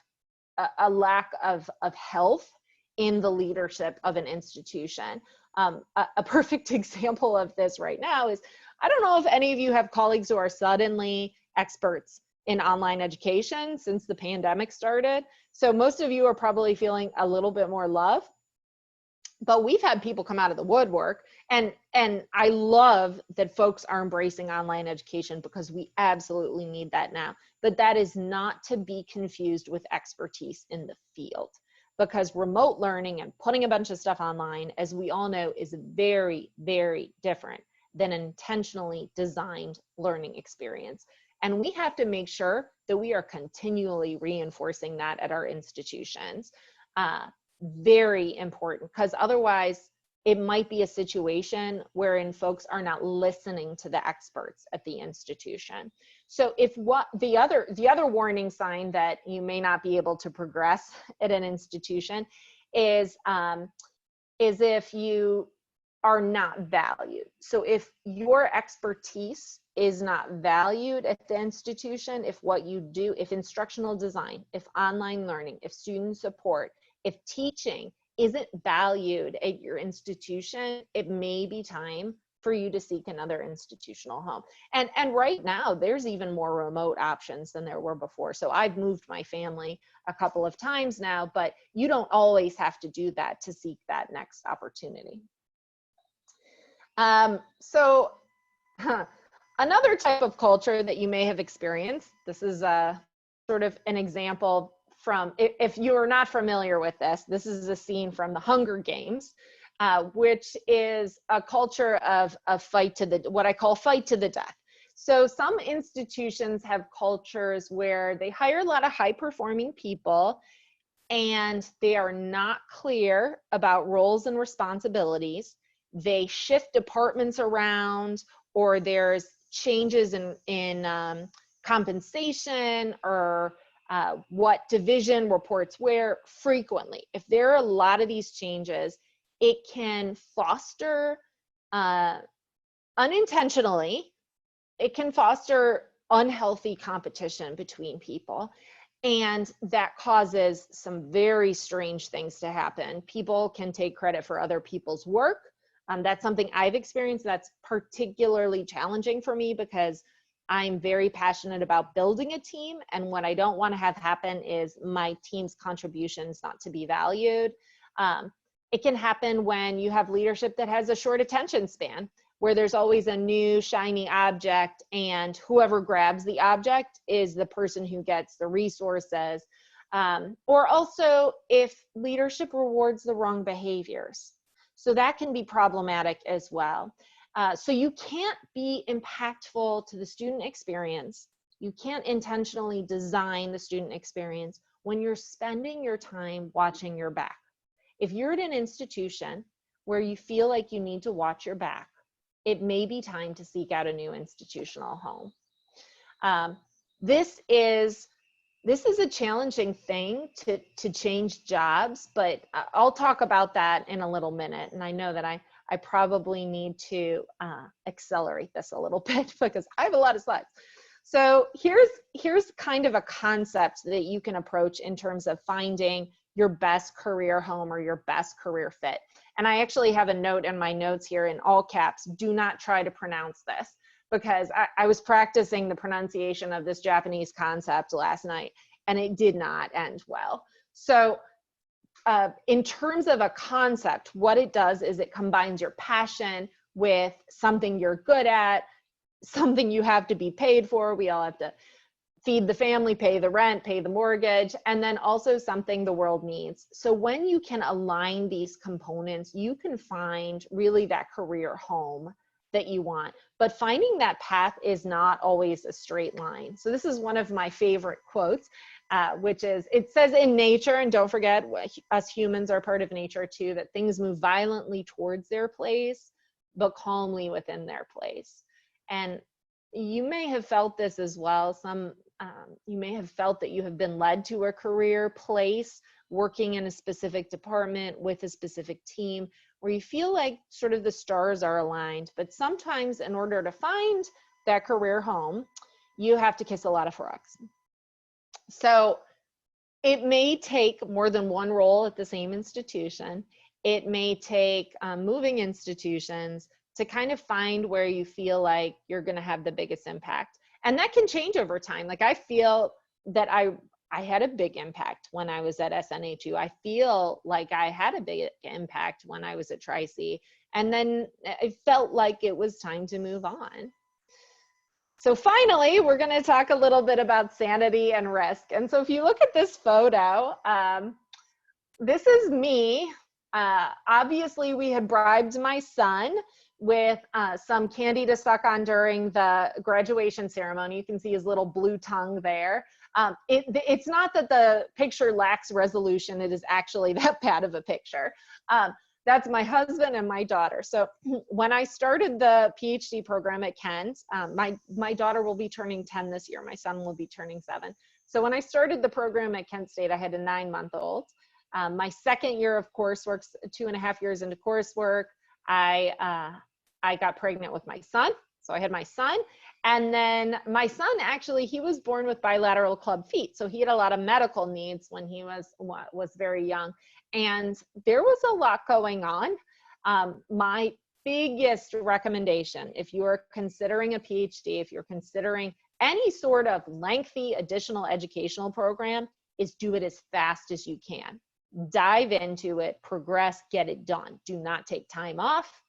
a lack of health in the leadership of an institution. A perfect example of this right now is, I don't know if any of you have colleagues who are suddenly experts in online education since the pandemic started. So most of you are probably feeling a little bit more love, but we've had people come out of the woodwork, and I love that folks are embracing online education because we absolutely need that now. But that is not to be confused with expertise in the field, because remote learning and putting a bunch of stuff online, as we all know, is very, very different than an intentionally designed learning experience. And we have to make sure that we are continually reinforcing that at our institutions. Very important, because otherwise it might be a situation wherein folks are not listening to the experts at the institution. So if what the other warning sign that you may not be able to progress at an institution is if you are not valued. So if your expertise is not valued at the institution, if what you do, if instructional design, if online learning, if student support, if teaching isn't valued at your institution, it may be time for you to seek another institutional home. And right now, there's even more remote options than there were before. So I've moved my family a couple of times now, but you don't always have to do that to seek that next opportunity. Another type of culture that you may have experienced, this is sort of an example from, if you're not familiar with this is a scene from the Hunger Games, which is a culture of what I call fight to the death. So some institutions have cultures where they hire a lot of high performing people and they are not clear about roles and responsibilities. They shift departments around, or there's changes in compensation, or what division reports where frequently. If there are a lot of these changes, it can foster unintentionally, it can foster unhealthy competition between people. And that causes some very strange things to happen. People can take credit for other people's work. That's something I've experienced that's particularly challenging for me, because I'm very passionate about building a team, and what I don't want to have happen is my team's contributions not to be valued. It can happen when you have leadership that has a short attention span, where there's always a new shiny object, and whoever grabs the object is the person who gets the resources. Or also if leadership rewards the wrong behaviors. So that can be problematic as well. So you can't be impactful to the student experience. You can't intentionally design the student experience when you're spending your time watching your back. If you're at an institution where you feel like you need to watch your back, it may be time to seek out a new institutional home. This is a challenging thing to change jobs, but I'll talk about that in a little minute. And I know that I probably need to accelerate this a little bit because I have a lot of slides. So here's kind of a concept that you can approach in terms of finding your best career home or your best career fit. And I actually have a note in my notes here in all caps: do not try to pronounce this, because I was practicing the pronunciation of this Japanese concept last night and it did not end well. So in terms of a concept, what it does is it combines your passion with something you're good at, something you have to be paid for. We all have to feed the family, pay the rent, pay the mortgage, and then also something the world needs. So when you can align these components, you can find really that career home that you want. But finding that path is not always a straight line. So this is one of my favorite quotes, which is, it says in nature, and don't forget, us humans are part of nature too, that things move violently towards their place, but calmly within their place. And you may have felt this as well. You may have felt that you have been led to a career place, working in a specific department with a specific team, where you feel like sort of the stars are aligned, but sometimes in order to find that career home, you have to kiss a lot of frogs. So it may take more than one role at the same institution. It may take moving institutions to kind of find where you feel like you're going to have the biggest impact. And that can change over time. Like I feel that I had a big impact when I was at SNHU. I feel like I had a big impact when I was at Tri-C. And then it felt like it was time to move on. So finally, we're going to talk a little bit about sanity and risk. And so if you look at this photo, this is me. Obviously, we had bribed my son with some candy to suck on during the graduation ceremony. You can see his little blue tongue there. It's not that the picture lacks resolution. It is actually that bad of a picture. That's my husband and my daughter. So when I started the PhD program at Kent, my daughter will be turning 10 this year. My son will be turning 7. So when I started the program at Kent State, I had a 9-month-old. My second year of coursework, 2.5 years into coursework, I got pregnant with my son. So I had my son. And then my son, actually, he was born with bilateral club feet. So he had a lot of medical needs when he was very young. And there was a lot going on. My biggest recommendation, if you are considering a PhD, if you're considering any sort of lengthy additional educational program, is do it as fast as you can. Dive into it, progress, get it done. Do not take time off.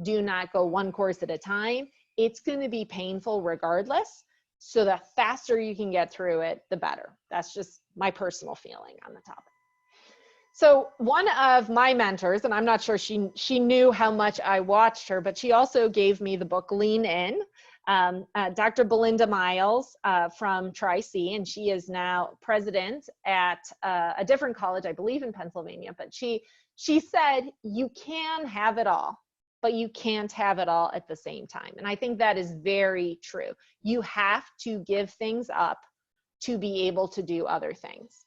Do not go one course at a time. It's going to be painful regardless. So the faster you can get through it, the better. That's just my personal feeling on the topic. So one of my mentors, and I'm not sure she knew how much I watched her, but she also gave me the book Lean In. Dr. Belinda Miles from Tri-C, and she is now president at a different college, I believe in Pennsylvania, but she said, you can have it all, but you can't have it all at the same time. And I think that is very true. You have to give things up to be able to do other things.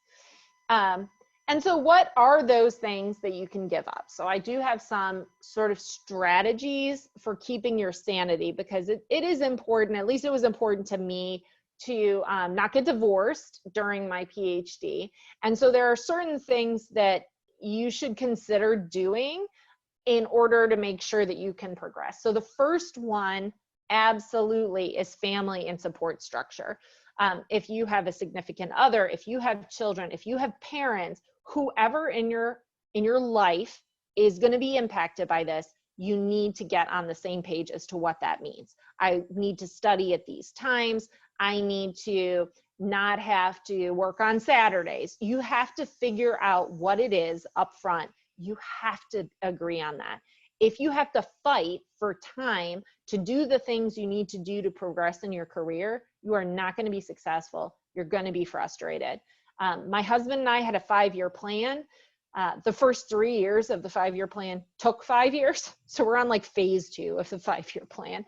And so what are those things that you can give up? So I do have some sort of strategies for keeping your sanity, because it is important, at least it was important to me, to not get divorced during my PhD. And so there are certain things that you should consider doing in order to make sure that you can progress. So the first one absolutely is family and support structure. If you have a significant other, if you have children, if you have parents, whoever in your life is going to be impacted by this, you need to get on the same page as to what that means. I need to study at these times. I need to not have to work on Saturdays. You have to figure out what it is up front. You have to agree on that. If you have to fight for time to do the things you need to do to progress in your career, you are not going to be successful. You're going to be frustrated. My husband and I had a 5-year plan. The first 3 years of the 5-year plan took 5 years. So we're on like phase 2 of the 5-year plan.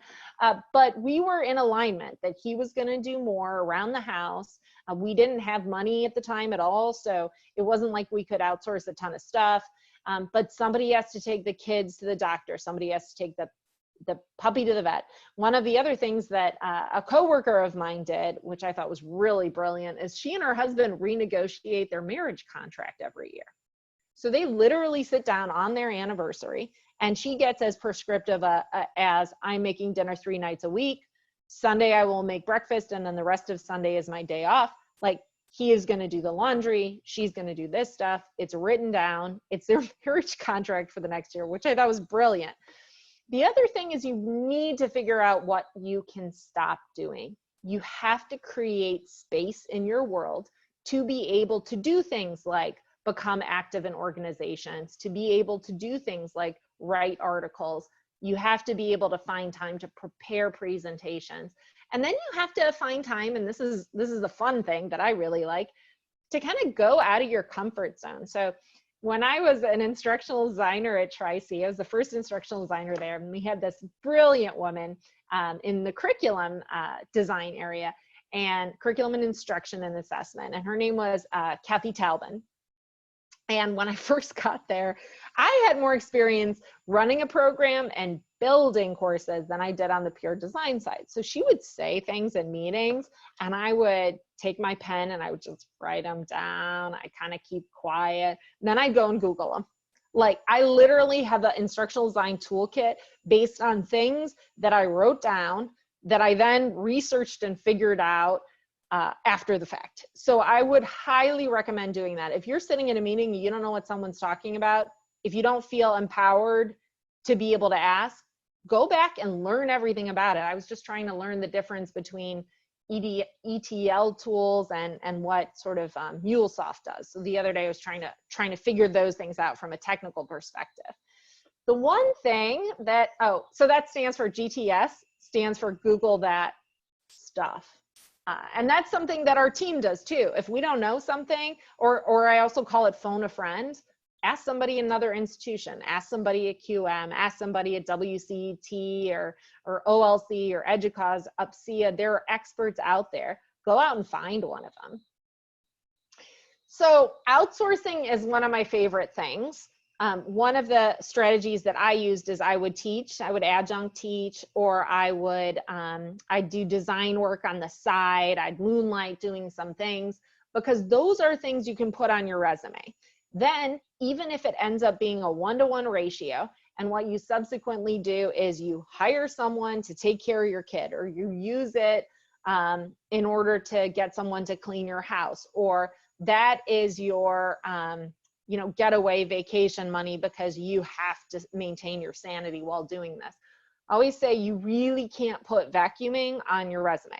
But we were in alignment that he was going to do more around the house. We didn't have money at the time at all. So it wasn't like we could outsource a ton of stuff. But somebody has to take the kids to the doctor. Somebody has to take the puppy to the vet. One of the other things that a coworker of mine did, which I thought was really brilliant, is she and her husband renegotiate their marriage contract every year. So they literally sit down on their anniversary, and she gets as prescriptive as, I'm making dinner 3 nights a week. Sunday I will make breakfast, and then the rest of Sunday is my day off. Like, he is going to do the laundry. She's going to do this stuff. It's written down. It's their marriage contract for the next year, which I thought was brilliant. The other thing is you need to figure out what you can stop doing. You have to create space in your world to be able to do things like become active in organizations, to be able to do things like write articles. You have to be able to find time to prepare presentations. And then you have to find time, and this is the fun thing that I really like, to kind of go out of your comfort zone. So when I was an instructional designer at Tri-C, I was the first instructional designer there, and we had this brilliant woman in the curriculum design area, and curriculum and instruction and assessment, and her name was Kathy Talbin. And when I first got there, I had more experience running a program and building courses than I did on the pure design side. So she would say things in meetings and I would take my pen and I would just write them down. I kind of keep quiet. And then I'd go and Google them. Like I literally have the instructional design toolkit based on things that I wrote down that I then researched and figured out after the fact. So I would highly recommend doing that. If you're sitting in a meeting, you don't know what someone's talking about, if you don't feel empowered to be able to ask, go back and learn everything about it. I was just trying to learn the difference between ETL tools and what sort of MuleSoft does. So the other day I was trying to figure those things out from a technical perspective. The one thing that, so that stands for GTS, stands for Google that stuff. And that's something that our team does too. If we don't know something, or I also call it phone a friend, ask somebody in another institution, ask somebody at QM, ask somebody at WCT or OLC or Educause, UPSIA. There are experts out there. Go out and find one of them. So outsourcing is one of my favorite things. One of the strategies that I used is I would adjunct teach, or I'd do design work on the side. I'd moonlight doing some things, because those are things you can put on your resume. Then, even if it ends up being a 1-to-1 ratio, and what you subsequently do is you hire someone to take care of your kid, or you use it in order to get someone to clean your house, or that is your getaway vacation money because you have to maintain your sanity while doing this. I always say you really can't put vacuuming on your resume.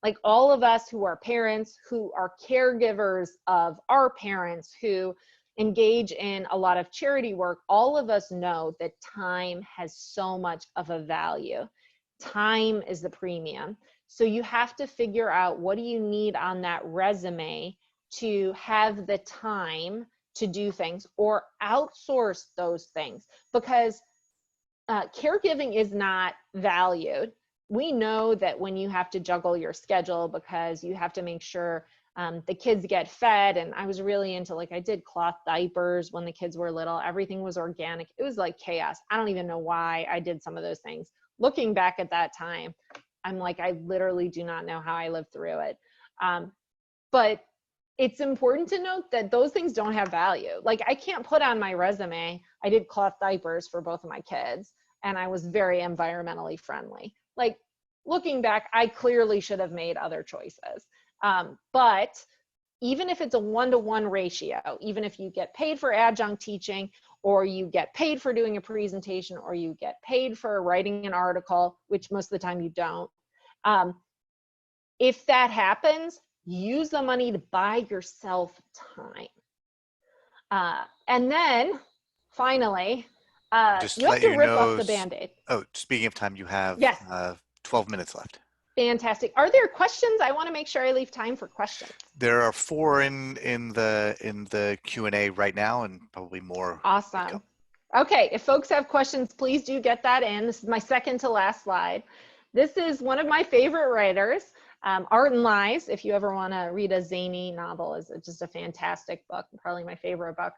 Like all of us who are parents, who are caregivers of our parents, who engage in a lot of charity work, all of us know that time has so much of a value. Time is the premium. So you have to figure out, what do you need on that resume to have the time to do things, or outsource those things, because caregiving is not valued. We know that when you have to juggle your schedule because you have to make sure the kids get fed, and I was really into, like, I did cloth diapers when the kids were little. Everything was organic. It was like chaos. I don't even know why I did some of those things. Looking back at that time, I'm like, I literally do not know how I lived through it. But it's important to note that those things don't have value. Like, I can't put on my resume, I did cloth diapers for both of my kids, and I was very environmentally friendly. Like, looking back, I clearly should have made other choices. But even if it's a 1-to-1 ratio, even if you get paid for adjunct teaching, or you get paid for doing a presentation, or you get paid for writing an article, which most of the time you don't, if that happens, use the money to buy yourself time. And then finally, you have to rip off the Band-Aid. Oh, speaking of time, you have 12 minutes left. Fantastic. Are there questions? I want to make sure I leave time for questions. There are 4 in the Q&A right now, and probably more. Awesome. Okay, if folks have questions, please do get that in. This is my second to last slide. This is one of my favorite writers. Art and Lies, if you ever want to read a zany novel, is just a fantastic book, probably my favorite book.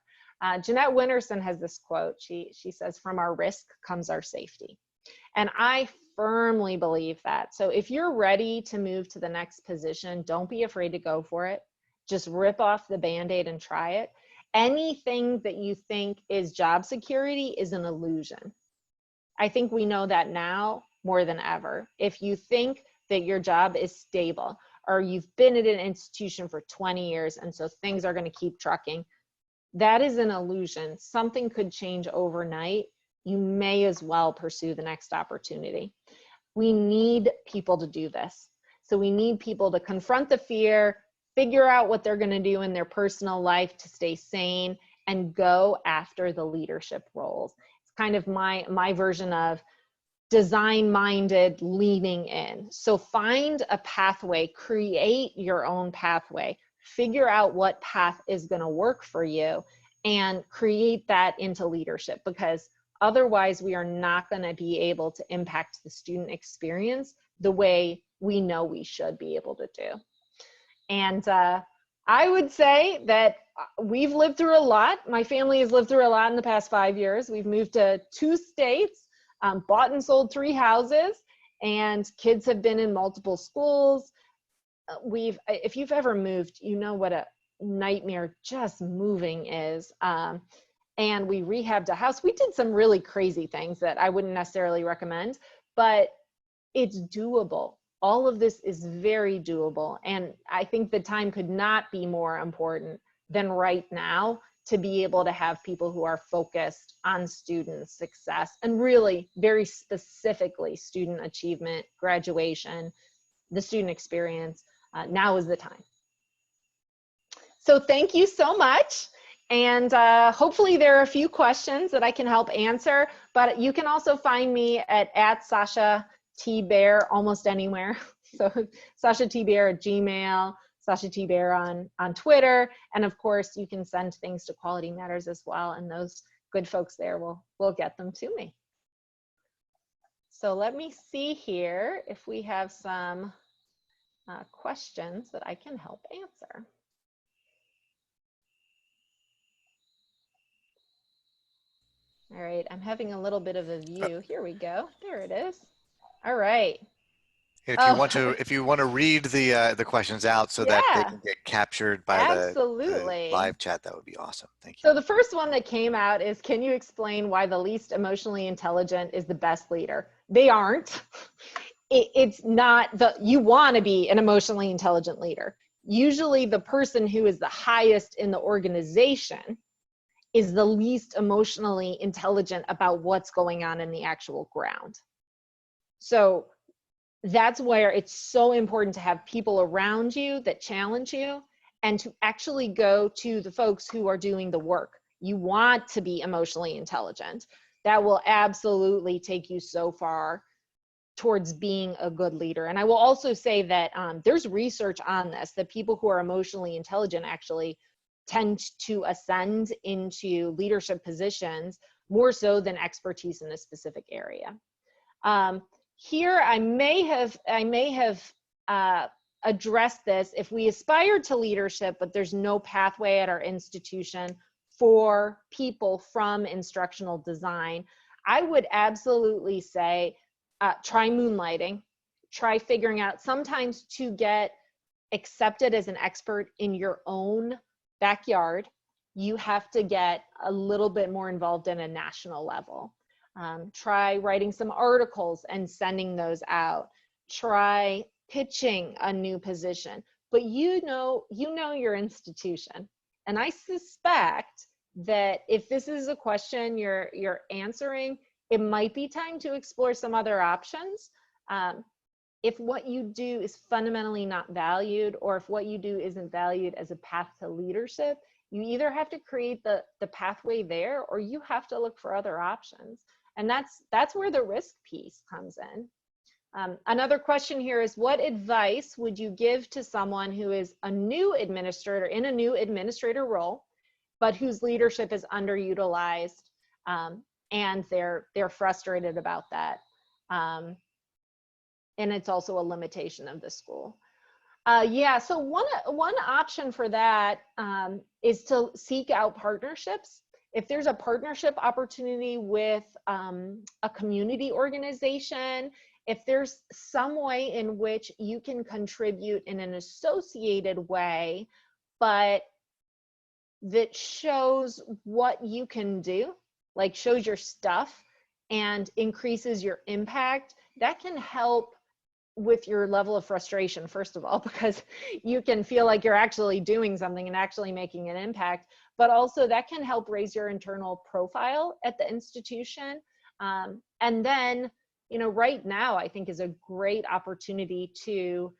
Jeanette Winterson has this quote. She says, "From our risk comes our safety." And I firmly believe that. So if you're ready to move to the next position, don't be afraid to go for it. Just rip off the Band-Aid and try it. Anything that you think is job security is an illusion. I think we know that now more than ever. If you think that your job is stable, or you've been at an institution for 20 years and so things are going to keep trucking, that is an illusion. Something could change overnight. You may as well pursue the next opportunity. We need people to do this. So we need people to confront the fear, figure out what they're going to do in their personal life to stay sane, and go after the leadership roles. It's kind of my version of design-minded leaning in. So find a pathway, create your own pathway, figure out what path is going to work for you, and create that into leadership, because otherwise we are not going to be able to impact the student experience the way we know we should be able to do. And I would say that we've lived through a lot. My family has lived through a lot in the past 5 years. We've moved to 2 states, bought and sold 3 houses, and kids have been in multiple schools. If you've ever moved, you know what a nightmare just moving is. And we rehabbed a house. We did some really crazy things that I wouldn't necessarily recommend, but it's doable. All of this is very doable. And I think the time could not be more important than right now to be able to have people who are focused on student success and really very specifically student achievement, graduation, the student experience. Now is the time. So thank you so much. And hopefully there are a few questions that I can help answer, but you can also find me at Sasha T. Bear almost anywhere. So Sasha T. Bear at Gmail, Sasha T. Bear on Twitter. And of course, you can send things to Quality Matters as well. And those good folks there will get them to me. So let me see here if we have some questions that I can help answer. All right, I'm having a little bit of a view. Here we go. There it is. All right. If you want to read the questions out so that they can get captured by the live chat, that would be awesome. Thank you. So the first one that came out is, can you explain why the least emotionally intelligent is the best leader? They aren't. It's not you want to be an emotionally intelligent leader. Usually the person who is the highest in the organization is the least emotionally intelligent about what's going on in the actual ground. So that's where it's so important to have people around you that challenge you and to actually go to the folks who are doing the work. You want to be emotionally intelligent. That will absolutely take you so far towards being a good leader. And I will also say that there's research on this, that people who are emotionally intelligent actually tend to ascend into leadership positions more so than expertise in a specific area. Here, I may have addressed this. If we aspire to leadership, but there's no pathway at our institution for people from instructional design, I would absolutely say try moonlighting, try figuring out. Sometimes to get accepted as an expert in your own backyard, you have to get a little bit more involved in a national level. Try writing some articles and sending those out. Try pitching a new position, but you know your institution. And I suspect that if this is a question you're answering, it might be time to explore some other options. If what you do is fundamentally not valued, or if what you do isn't valued as a path to leadership, you either have to create the pathway there, or you have to look for other options. And that's where the risk piece comes in. Another question here is, what advice would you give to someone who is a new administrator in a new administrator role, but whose leadership is underutilized, and they're frustrated about that? And it's also a limitation of the school. Yeah, so one option for that is to seek out partnerships. If there's a partnership opportunity with a community organization, if there's some way in which you can contribute in an associated way, but that shows what you can do, like shows your stuff and increases your impact, that can help with your level of frustration, first of all, because you can feel like you're actually doing something and actually making an impact, but also that can help raise your internal profile at the institution. And then, right now, I think is a great opportunity to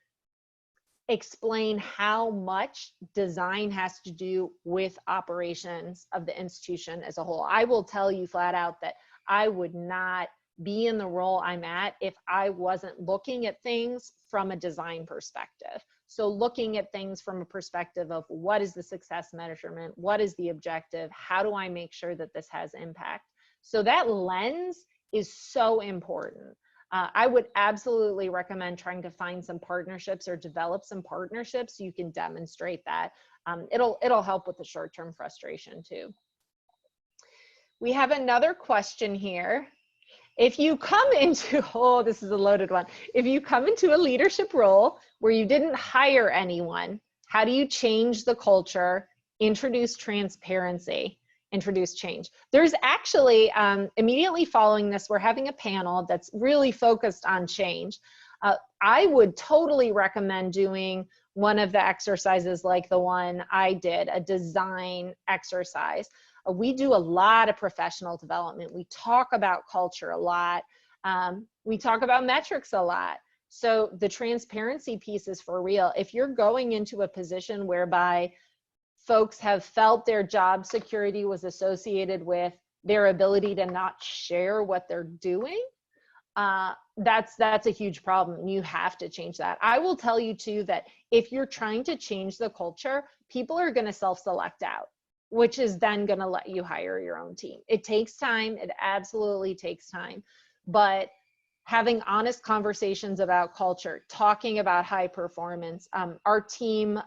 explain how much design has to do with operations of the institution as a whole. I will tell you flat out that I would not be in the role I'm at if I wasn't looking at things from a design perspective. So looking at things from a perspective of, what is the success measurement? What is the objective? How do I make sure that this has impact? So that lens is so important. I would absolutely recommend trying to find some partnerships or develop some partnerships so you can demonstrate that. It'll help with the short-term frustration too. We have another question here. If you come into, oh, this is a loaded one. If you come into a leadership role where you didn't hire anyone, how do you change the culture, introduce transparency, introduce change? There's actually, immediately following this, we're having a panel that's really focused on change. I would totally recommend doing one of the exercises like the one I did, a design exercise. We do a lot of professional development. We talk about culture a lot. We talk about metrics a lot. So the transparency piece is for real. If you're going into a position whereby folks have felt their job security was associated with their ability to not share what they're doing, that's a huge problem. You have to change that. I will tell you too that if you're trying to change the culture, people are going to self-select out, which is then going to let you hire your own team. It takes time. It absolutely takes time. But having honest conversations about culture, talking about high performance. Our team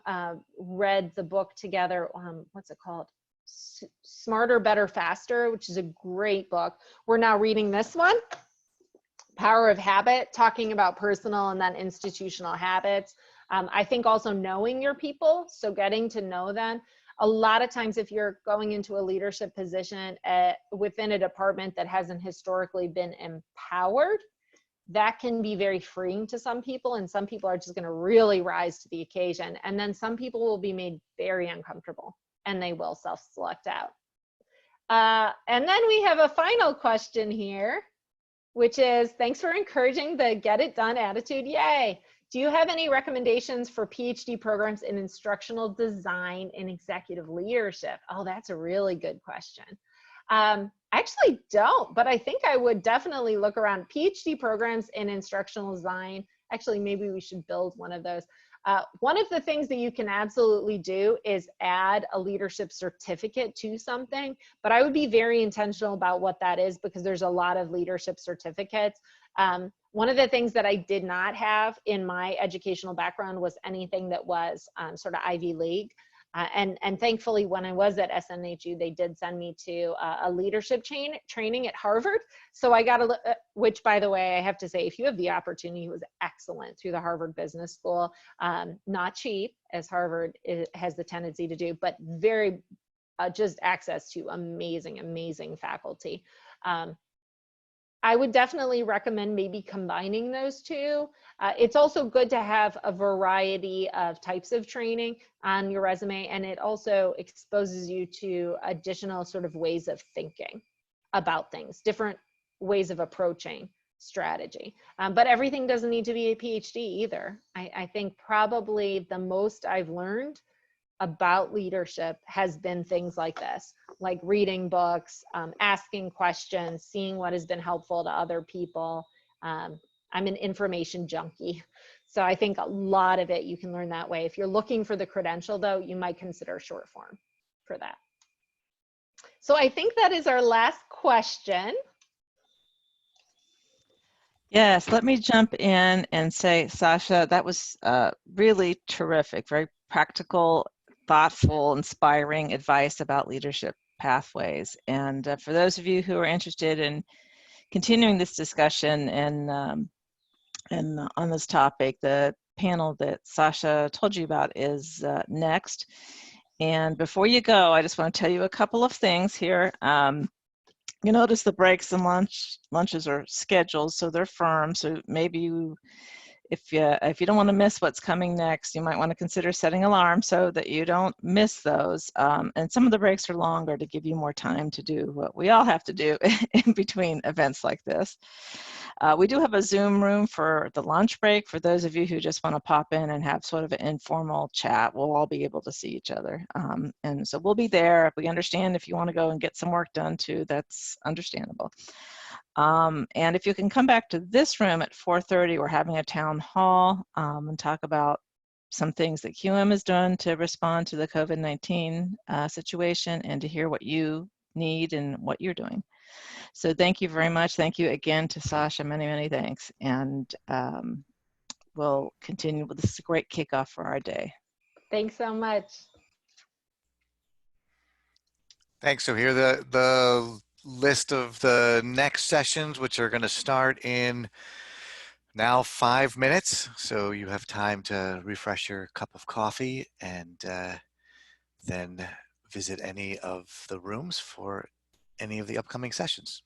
read the book together. What's it called? Smarter, Better, Faster, which is a great book. We're now reading this one, Power of Habit, talking about personal and then institutional habits. I think also knowing your people, so getting to know them. A lot of times if you're going into a leadership position within a department that hasn't historically been empowered, that can be very freeing to some people, and some people are just going to really rise to the occasion. And then some people will be made very uncomfortable and they will self-select out. And then we have a final question here, which is, thanks for encouraging the get it done attitude. Yay. Do you have any recommendations for PhD programs in instructional design and executive leadership? Oh, that's a really good question. I actually don't, but I think I would definitely look around. PhD programs in instructional design. Actually, maybe we should build one of those. One of the things that you can absolutely do is add a leadership certificate to something, but I would be very intentional about what that is, because there's a lot of leadership certificates. One of the things that I did not have in my educational background was anything that was sort of Ivy League. And thankfully, when I was at SNHU, they did send me to a leadership training at Harvard. So I got which, by the way, I have to say, if you have the opportunity, it was excellent through the Harvard Business School. Not cheap, as Harvard has the tendency to do, but very just access to amazing, amazing faculty. I would definitely recommend maybe combining those two. It's also good to have a variety of types of training on your resume, and it also exposes you to additional sort of ways of thinking about things, different ways of approaching strategy. But everything doesn't need to be a PhD either. I think probably the most I've learned about leadership has been things like this, like reading books, asking questions, seeing what has been helpful to other people. I'm an information junkie, so I think a lot of it you can learn that way. If you're looking for the credential, though, you might consider short form for that. So I think that is our last question. Yes, let me jump in and say, Sasha, that was really terrific, very practical, thoughtful, inspiring advice about leadership pathways. And for those of you who are interested in continuing this discussion and on this topic, the panel that Sasha told you about is next. And before you go, I just want to tell you a couple of things here. You notice the breaks and lunches are scheduled, so they're firm. So maybe you, if you don't want to miss what's coming next, you might want to consider setting alarms so that you don't miss those. And some of the breaks are longer to give you more time to do what we all have to do in between events like this. We do have a Zoom room for the lunch break for those of you who just want to pop in and have sort of an informal chat. We'll all be able to see each other. And so we'll be there. We understand if you want to go and get some work done too, that's understandable. And if you can come back to this room at 4:30, we're having a town hall and talk about some things that QM has done to respond to the COVID-19 situation and to hear what you need and what you're doing. So thank you very much. Thank you again to Sasha. Many, many thanks. And we'll continue. This is a great kickoff for our day. Thanks so much. Thanks. So here are the list of the next sessions, which are going to start in now 5 minutes. So you have time to refresh your cup of coffee and then visit any of the rooms for any of the upcoming sessions.